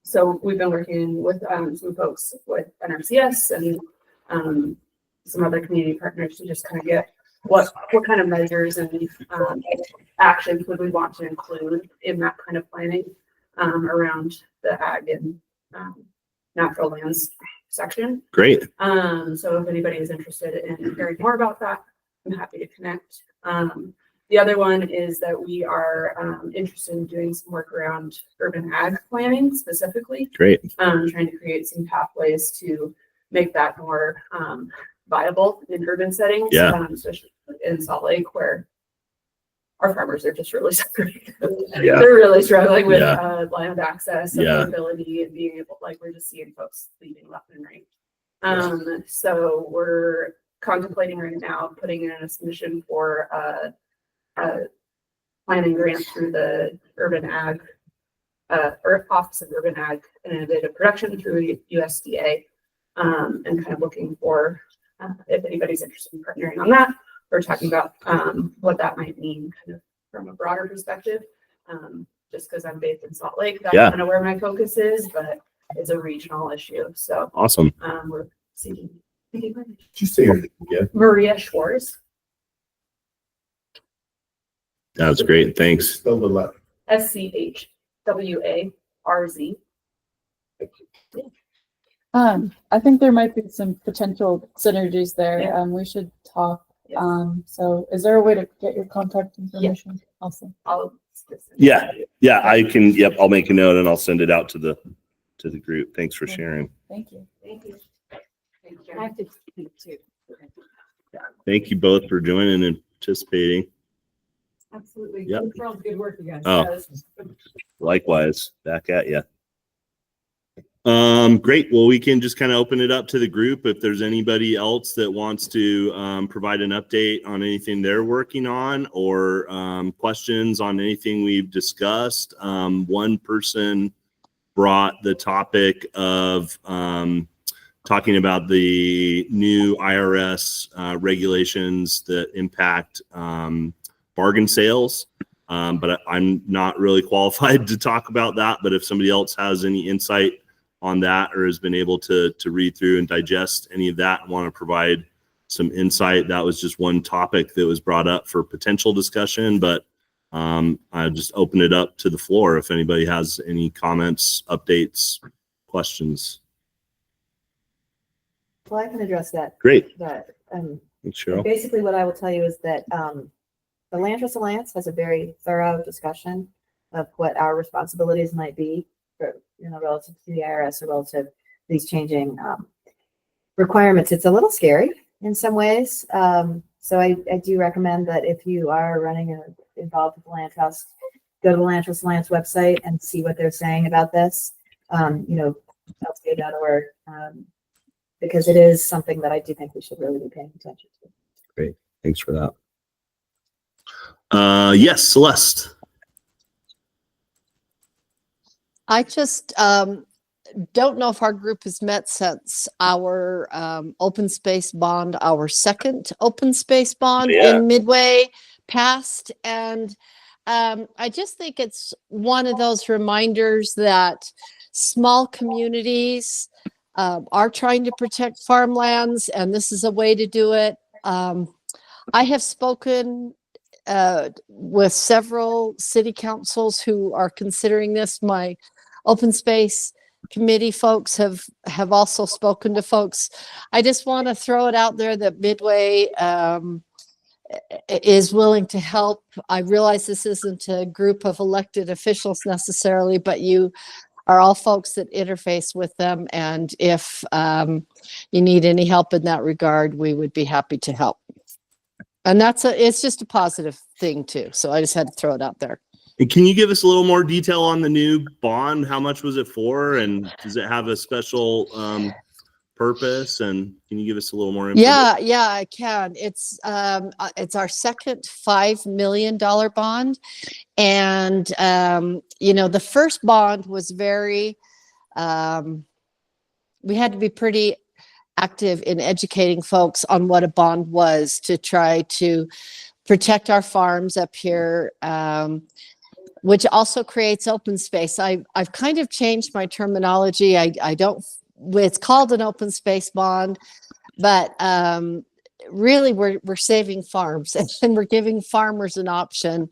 So we've been working with some folks with NRCS and some other community partners to just kind of get what kind of measures and actions would we want to include in that kind of planning around the ag and natural lands section. Great. So if anybody is interested in hearing more about that, I'm happy to connect. The other one is that we are interested in doing some work around urban ag planning specifically. Great. Trying to create some pathways to make that more viable in urban settings. Yeah. Especially in Salt Lake, where our farmers are just really struggling. Yeah. They're really struggling with Yeah. land access, Yeah. availability, and being able, like, we're just seeing folks leaving left and right. So we're contemplating right now putting in a submission for a planning grant through the Urban Ag or Office of Urban Ag and Innovative Production through USDA, and kind of looking for if anybody's interested in partnering on that. We're talking about what that might mean kind of from a broader perspective. Just because I'm based in Salt Lake, that's kind of where my focus is, but it's a regional issue. So awesome. We're seeking. Did you say your name again? Maria Schwarz. That's great. Thanks. Spell the letter. SCHWARZ. I think there might be some potential synergies there. Yeah. We should talk. Yes. So is there a way to get your contact information? Awesome. Yeah. I can. Yep. I'll make a note and I'll send it out to the group. Thanks for sharing. Thank you. Thank you. I have to speak too. Thank you both for joining and participating. Absolutely. Yep. Keep up the good work, you guys. Oh. Likewise, back at you. Great. Well, we can just kind of open it up to the group. If there's anybody else that wants to provide an update on anything they're working on or questions on anything we've discussed. One person brought the topic of talking about the new IRS regulations that impact bargain sales. But I'm not really qualified to talk about that. But if somebody else has any insight on that or has been able to read through and digest any of that and want to provide some insight, that was just one topic that was brought up for potential discussion. But I just open it up to the floor if anybody has any comments, updates, questions. Well, I can address that. Great. Thanks, Cheryl. basically, what I will tell you is that the Land Trust Alliance has a very thorough discussion of what our responsibilities might be for, relative to the IRS or relative to these changing requirements. It's a little scary in some ways. So I do recommend that if you are running and involved with the Land Trust, go to the Land Trust Alliance website and see what they're saying about this. LTA.org, because it is something that I do think we should really be paying attention to. Great. Thanks for that. Yes, Celeste. I just don't know if our group has met since our open space bond, our second open space bond in Midway passed. And I just think it's one of those reminders that small communities are trying to protect farmlands, and this is a way to do it. I have spoken with several city councils who are considering this. My open space committee folks have also spoken to folks. I just want to throw it out there that Midway is willing to help. I realize this isn't a group of elected officials necessarily, but you are all folks that interface with them. And if you need any help in that regard, we would be happy to help. And it's just a positive thing too. So I just had to throw it out there. And can you give us a little more detail on the new bond? How much was it for? And does it have a special purpose? And can you give us a little more information? Yeah, I can. It's our second $5 million bond. And, the first bond was very, we had to be pretty active in educating folks on what a bond was to try to protect our farms up here, which also creates open space. I've kind of changed my terminology. It's called an open space bond, but really we're saving farms and we're giving farmers an option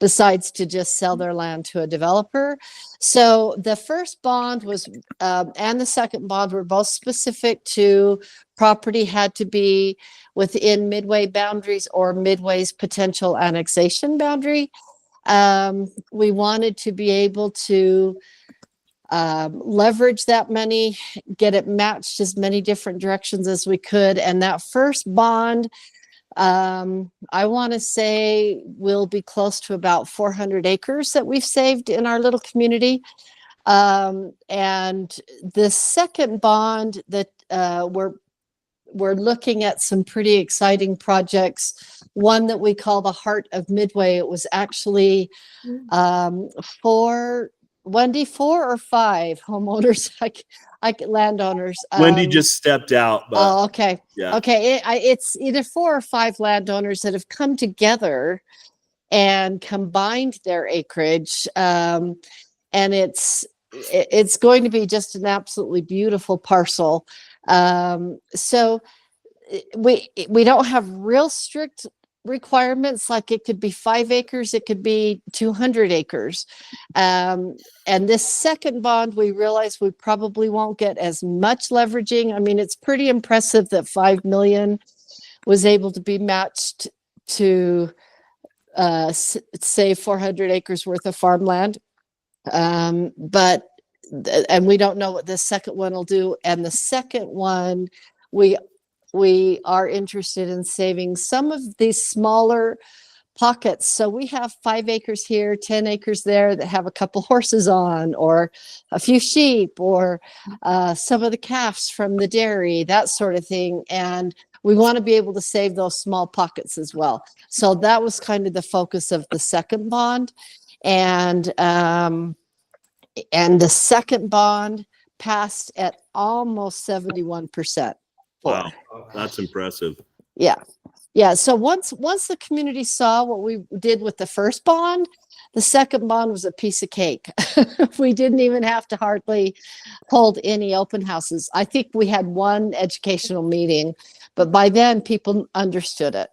besides to just sell their land to a developer. So the first bond was, and the second bond were both specific to property had to be within Midway boundaries or Midway's potential annexation boundary. We wanted to be able to leverage that money, get it matched as many different directions as we could. And that first bond, I want to say will be close to about 400 acres that we've saved in our little community. And the second bond that we're looking at some pretty exciting projects. One that we call the Heart of Midway. It was actually four or five homeowners, landowners. Wendy just stepped out, but oh, okay. yeah. Okay. It's either 4 or 5 landowners that have come together and combined their acreage. And it's going to be just an absolutely beautiful parcel. So we don't have real strict requirements, like it could be 5 acres, it could be 200 acres. And this second bond, we realize we probably won't get as much leveraging. I mean, it's pretty impressive that 5 million was able to be matched to say 400 acres worth of farmland. But we don't know what the second one will do. And the second one, we are interested in saving some of these smaller pockets. So we have 5 acres here, 10 acres there that have a couple horses on, or a few sheep, or some of the calves from the dairy, that sort of thing. And we want to be able to save those small pockets as well. So that was kind of the focus of the second bond. And the second bond passed at almost 71%. Wow, that's impressive. Yeah. Yeah. So once the community saw what we did with the first bond, the second bond was a piece of cake. We didn't even have to hardly hold any open houses. I think we had one educational meeting, but by then people understood it.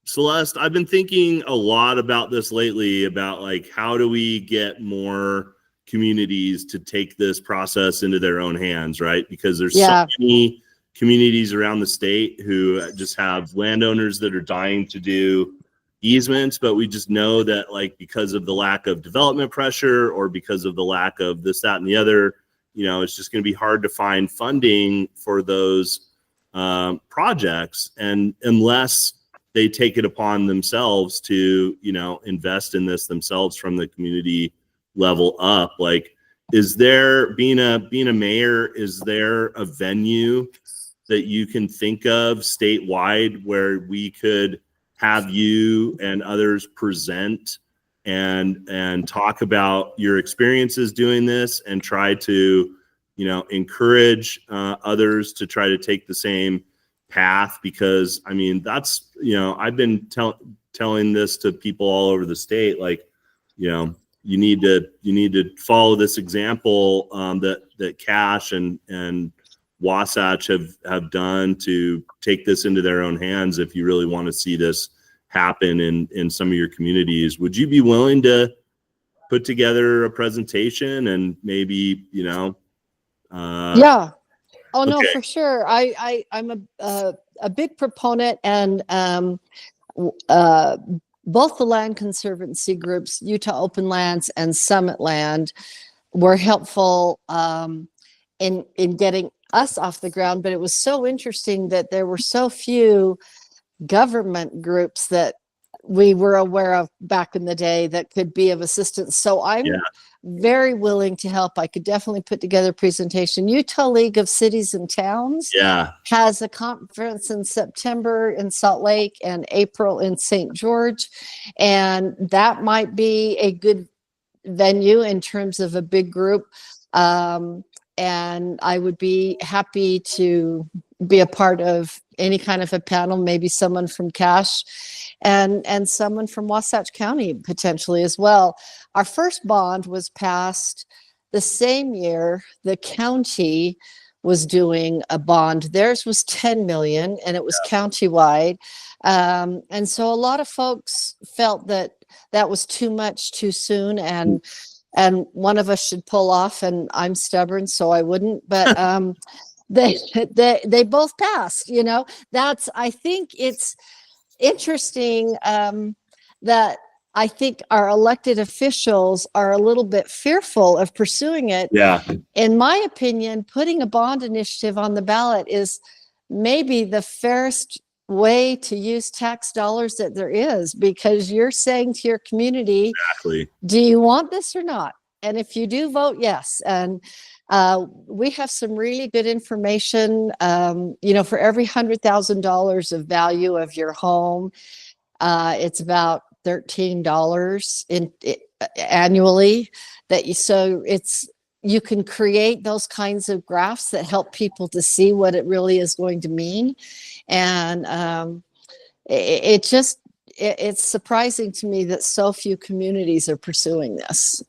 Celeste, I've been thinking a lot about this lately, about like, how do we get more communities to take this process into their own hands, right? Because there's so many communities around the state who just have landowners that are dying to do easements, but we just know that, like, because of the lack of development pressure, or because of the lack of this, that, and the other, you know, it's just going to be hard to find funding for those projects. And unless they take it upon themselves to, you know, invest in this themselves from the community level up, like, is there, being a mayor, is there a venue that you can think of statewide where we could have you and others present and talk about your experiences doing this, and try to, you know, encourage others to try to take the same path? Because I mean, that's, you know, I've been telling this to people all over the state, like, you know, you need to follow this example that Cache and Wasatch have done to take this into their own hands. If you really want to see this happen in some of your communities, would you be willing to put together a presentation and maybe, you know? Yeah. Oh, no, okay. for sure. I'm a big proponent, and both the Land Conservancy groups, Utah Open Lands and Summit Land, were helpful in getting us off the ground. But it was so interesting that there were so few government groups that we were aware of back in the day that could be of assistance. So I'm very willing to help. I could definitely put together a presentation. Utah League of Cities and Towns has a conference in September in Salt Lake and April in St. George. And that might be a good venue in terms of a big group. And I would be happy to be a part of any kind of a panel, maybe someone from Cache and someone from Wasatch County potentially as well. Our first bond was passed the same year the county was doing a bond. Theirs was 10 million and it was countywide. And so a lot of folks felt that that was too much too soon, and one of us should pull off, and I'm stubborn, so I wouldn't, but they both passed, you know. I think it's interesting that I think our elected officials are a little bit fearful of pursuing it. Yeah. In my opinion, putting a bond initiative on the ballot is maybe the fairest way to use tax dollars that there is, because you're saying to your community, Exactly. do you want this or not? And if you do, vote yes. And we have some really good information. For every $100,000 of value of your home, it's about $13 annually you can create those kinds of graphs that help people to see what it really is going to mean. And it's surprising to me that so few communities are pursuing this.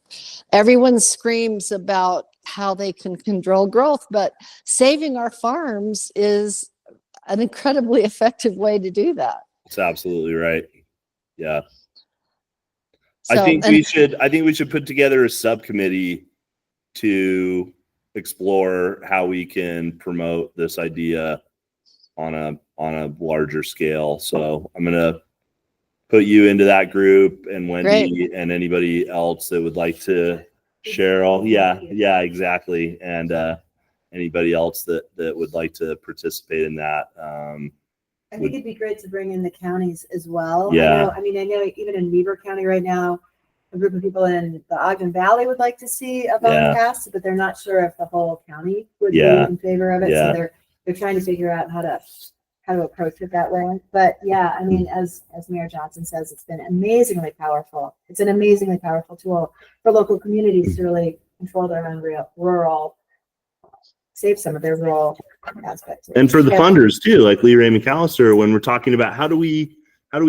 Everyone screams about how they can control growth, but saving our farms is an incredibly effective way to do that. That's absolutely right. Yeah. So, I think we should put together a subcommittee to explore how we can promote this idea on a larger scale. So I'm going to put you into that group, and Wendy and anybody else that would like to share all. Yeah, exactly. And anybody else that would like to participate in that. I think it'd be great to bring in the counties as well. Yeah. I know even in Weber County right now, a group of people in the Ogden Valley would like to see a vote passed, but they're not sure if the whole county would be in favor of it. Yeah. So they're trying to figure out how to approach it that way. But yeah, I mean, as Mayor Johnson says, it's been amazingly powerful. It's an amazingly powerful tool for local communities to really control their own rural, save some of their rural aspects. And for the funders too, like Lee Ray McAllister, when we're talking about how do we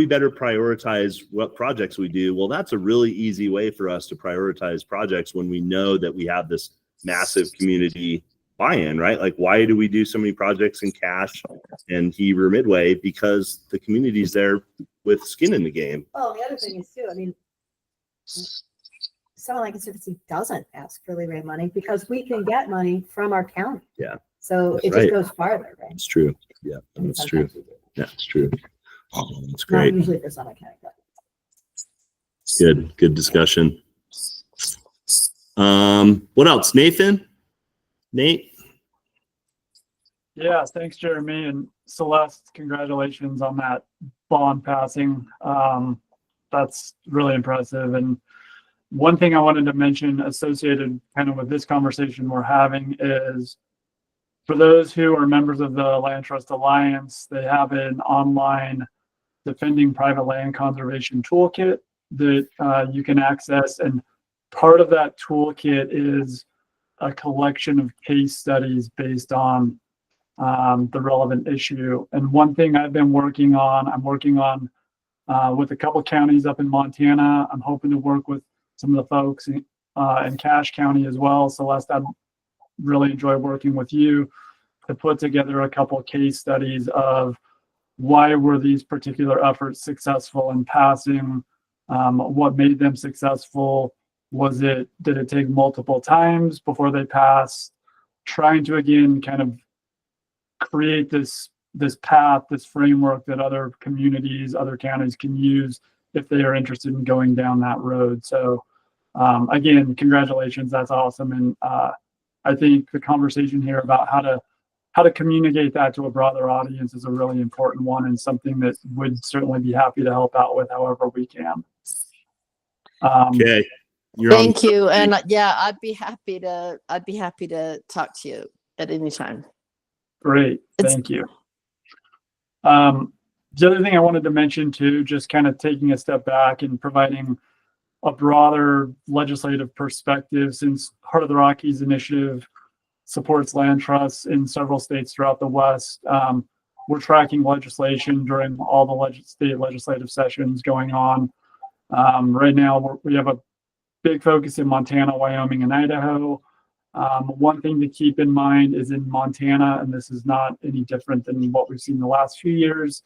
better prioritize what projects we do? Well, that's a really easy way for us to prioritize projects when we know that we have this massive community buy-in, right? Like, why do we do so many projects in Cache and Heber Midway? Because the community's there with skin in the game. Well, the other thing is too, I mean, someone like Conservancy doesn't ask for Lee money because we can get money from our county. Yeah. So it just goes farther, right? It's true. Yeah, that's true. Yeah, it's true. That's great. Not usually for Summit County. Good discussion. What else? Nathan? Nate? Yeah, thanks, Jeremy. And Celeste, congratulations on that bond passing. That's really impressive. And one thing I wanted to mention associated kind of with this conversation we're having is for those who are members of the Land Trust Alliance, they have an online Defending Private Land Conservation Toolkit that you can access. And part of that toolkit is a collection of case studies based on the relevant issue. And one thing I'm working on with a couple counties up in Montana. I'm hoping to work with some of the folks in Cache County as well. Celeste, I'd really enjoy working with you to put together a couple of case studies of why were these particular efforts successful in passing, what made them successful. Did it take multiple times before they passed? Trying to, again, kind of create this path, this framework that other communities, other counties can use if they are interested in going down that road. So again, congratulations, that's awesome. And I think the conversation here about how to communicate that to a broader audience is a really important one, and something that we'd certainly be happy to help out with however we can. Okay. Thank you. And I'd be happy to talk to you at any time. Great. Thank you. The other thing I wanted to mention too, just kind of taking a step back and providing a broader legislative perspective, since Heart of the Rockies initiative supports land trusts in several states throughout the West. We're tracking legislation during all the state legislative sessions going on. Right now, we have a big focus in Montana, Wyoming, and Idaho. One thing to keep in mind is in Montana, and this is not any different than what we've seen the last few years,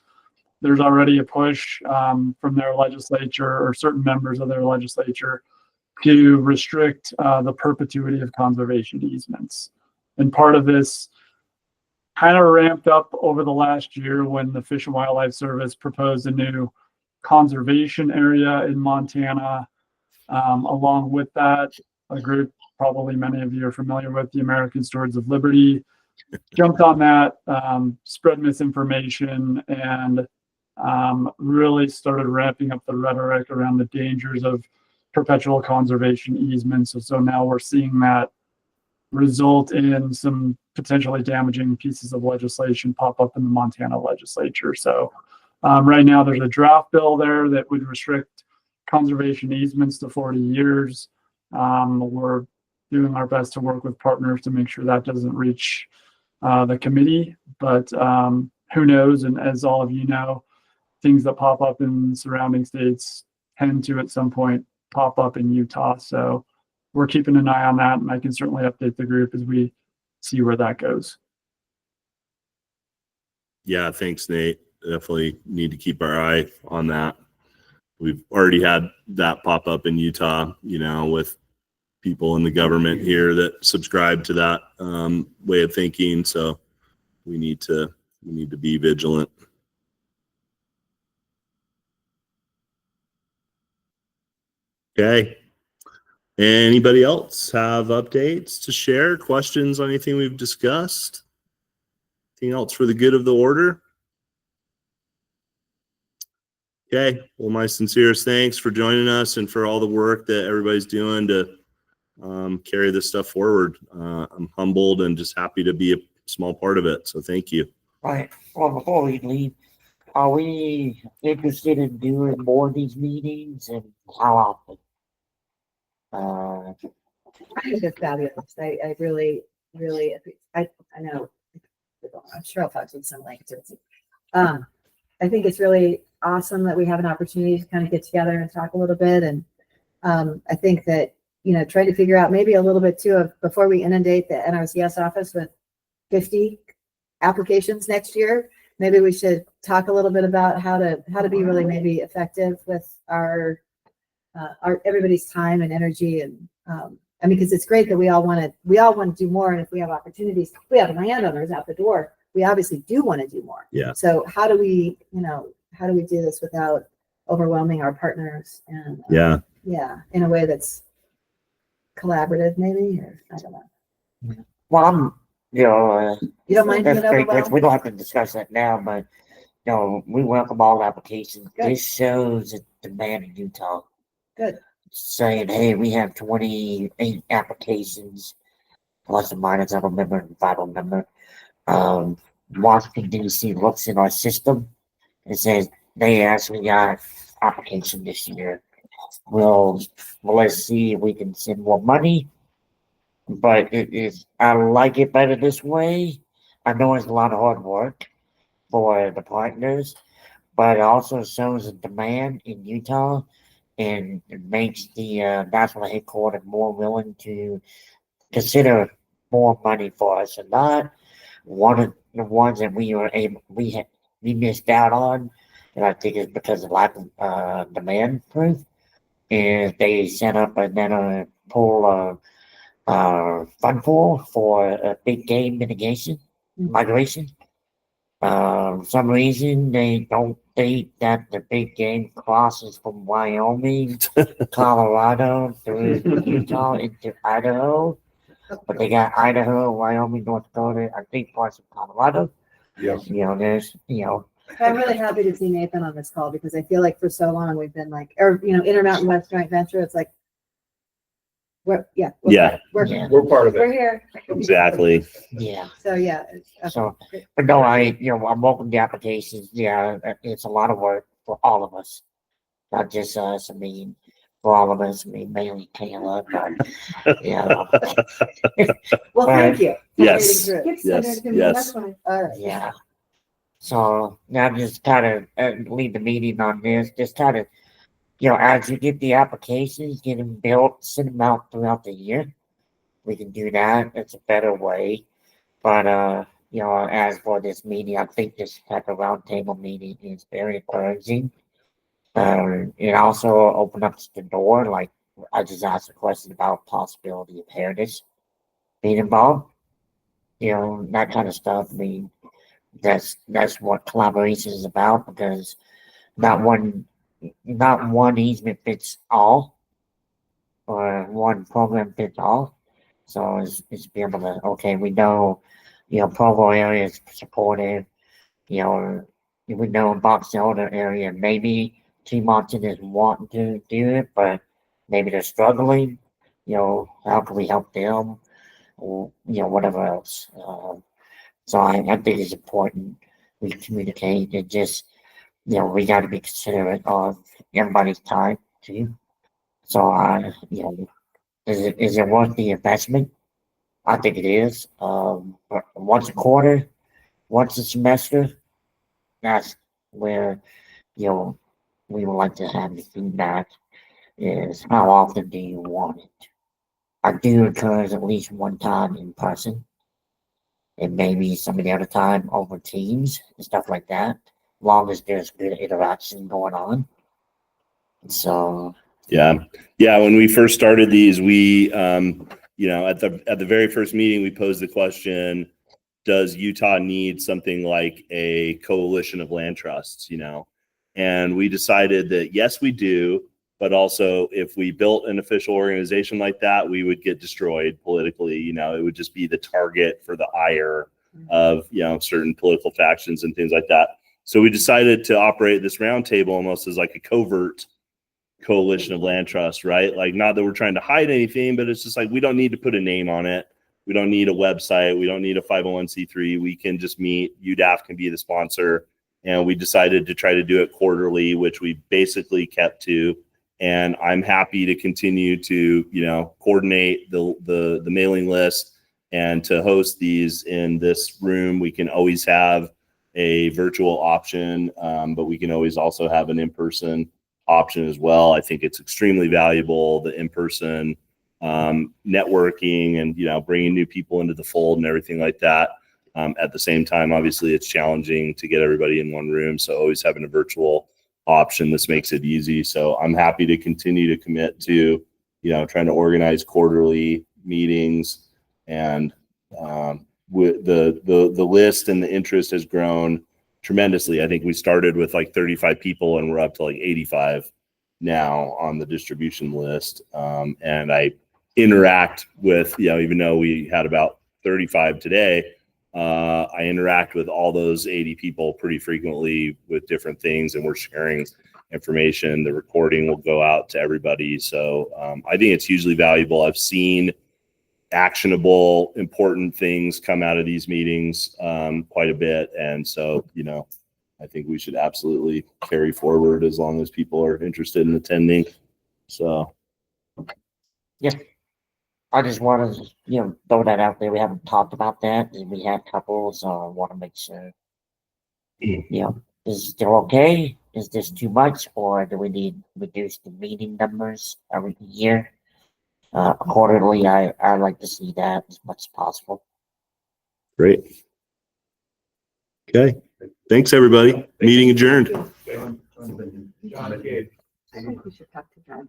there's already a push from their legislature or certain members of their legislature to restrict the perpetuity of conservation easements. And part of this kind of ramped up over the last year when the Fish and Wildlife Service proposed a new conservation area in Montana. Along with that, a group probably many of you are familiar with, the American Stewards of Liberty, jumped on that, spread misinformation, and really started ramping up the rhetoric around the dangers of perpetual conservation easements. So now we're seeing that result in some potentially damaging pieces of legislation pop up in the Montana legislature. So right now there's a draft bill there that would restrict conservation easements to 40 years. We're doing our best to work with partners to make sure that doesn't reach the committee, but who knows? And as all of you know, things that pop up in surrounding states tend to at some point pop up in Utah. So we're keeping an eye on that, and I can certainly update the group as we see where that goes. Yeah, thanks, Nate. Definitely need to keep our eye on that. We've already had that pop up in Utah, you know, with people in the government here that subscribe to that way of thinking. So we need to be vigilant. Okay. Anybody else have updates to share? Questions on anything we've discussed? Anything else for the good of the order? Okay. Well, my sincerest thanks for joining us and for all the work that everybody's doing to carry this stuff forward. I'm humbled and just happy to be a small part of it. So thank you. Right. Well, before we leave, are we interested in doing more of these meetings, and how often? I think it's fabulous. I really, I know, I'm sure I'll talk to some length. I think it's really awesome that we have an opportunity to kind of get together and talk a little bit. And I think that, you know, try to figure out maybe a little bit too of before we inundate the NRCS office with 50 applications next year, maybe we should talk a little bit about how to be really maybe effective with our everybody's time and energy. And I mean, because it's great that we all want to do more. And if we have opportunities, we have landowners out the door. We obviously do want to do more. Yeah. So how do we do this without overwhelming our partners and in a way that's collaborative, maybe, or I don't know. Well, you don't mind being overwhelmed? We don't have to discuss that now, but we welcome all applications. Good. This shows a demand in Utah. Good. Saying, hey, we have 28 applications, plus or minus, I don't remember if I don't remember. Washington D.C. looks in our system and says they actually got application this year. Well, let's see if we can send more money. But I like it better this way. I know it's a lot of hard work for the partners, but it also shows a demand in Utah, and it makes the national headquarters more willing to consider more money for us. And not one of the ones that we missed out on, and I think it's because of lack of demand proof, is they set up another pool fund pool for a big game mitigation migration. For some reason they don't think that the big game crosses from Wyoming, Colorado through Utah into Idaho, but they got Idaho, Wyoming, North Dakota, I think parts of Colorado. Yeah. I'm really happy to see Nathan on this call, because I feel like for so long we've been like, Intermountain West Joint Venture. It's like, we're part of it. We're here. Exactly. Yeah. So yeah. But no, I'm open to applications. Yeah, it's a lot of work for all of us, not just us. I mean, for all of us. I mean, mainly Kayla, but Well, thank you. Yes. Yes. All right. Yeah. So now just kind of leave the meeting on this. Just kind of, as you get the applications, get them built, send them out throughout the year. We can do that. It's a better way. But, as for this meeting, I think this type of roundtable meeting is very encouraging. It also opened up the door. Like, I just asked a question about possibility of heritage being involved. That kind of stuff. I mean, that's what collaboration is about, because not one not one easement fits all or one program fits all. So it's be able to, okay, we know, Provo area is supportive, we know Box Elder area, maybe Tremonton is wanting to do it, but maybe they're struggling, how can we help them? Or, whatever else. So I think it's important we communicate and just, we got to be considerate of everybody's time too. So is it worth the investment? I think it is. But once a quarter, once a semester, that's where, we would like to have the feedback is how often do you want it? I do encourage at least one time in person and maybe some of the other time over Teams and stuff like that, long as there's good interaction going on. So yeah. When we first started these, we, at the very first meeting, we posed the question, does Utah need something like a coalition of land trusts, And we decided that yes, we do. But also if we built an official organization like that, we would get destroyed politically. It would just be the target for the ire of, certain political factions and things like that. So we decided to operate this roundtable almost as like a covert coalition of land trusts, right? Like, not that we're trying to hide anything, but it's just like, we don't need to put a name on it. We don't need a website. We don't need a 501c3. We can just meet. UDAF can be the sponsor. And we decided to try to do it quarterly, which we basically kept to. And I'm happy to continue to, coordinate the mailing list and to host these in this room. We can always have a virtual option, but we can always also have an in-person option as well. I think it's extremely valuable, the in-person networking and, bringing new people into the fold and everything like that. At the same time, obviously, it's challenging to get everybody in one room. So always having a virtual option, this makes it easy. So I'm happy to continue to commit to, trying to organize quarterly meetings, and with the list and the interest has grown tremendously. I think we started with like 35 people and we're up to like 85 now on the distribution list. And I interact with, even though we had about 35 today, I interact with all those 80 people pretty frequently with different things, and we're sharing information. The recording will go out to everybody. So I think it's hugely valuable. I've seen actionable, important things come out of these meetings quite a bit. And so, I think we should absolutely carry forward as long as people are interested in attending. So, yeah. I just want to, throw that out there. We haven't talked about that. We had couples. I want to make sure, is it still okay? Is this too much, or do we need to reduce the meeting numbers every year? Quarterly, I like to see that as much as possible. Great. Okay. Thanks, everybody. Meeting adjourned. I think we should talk to John.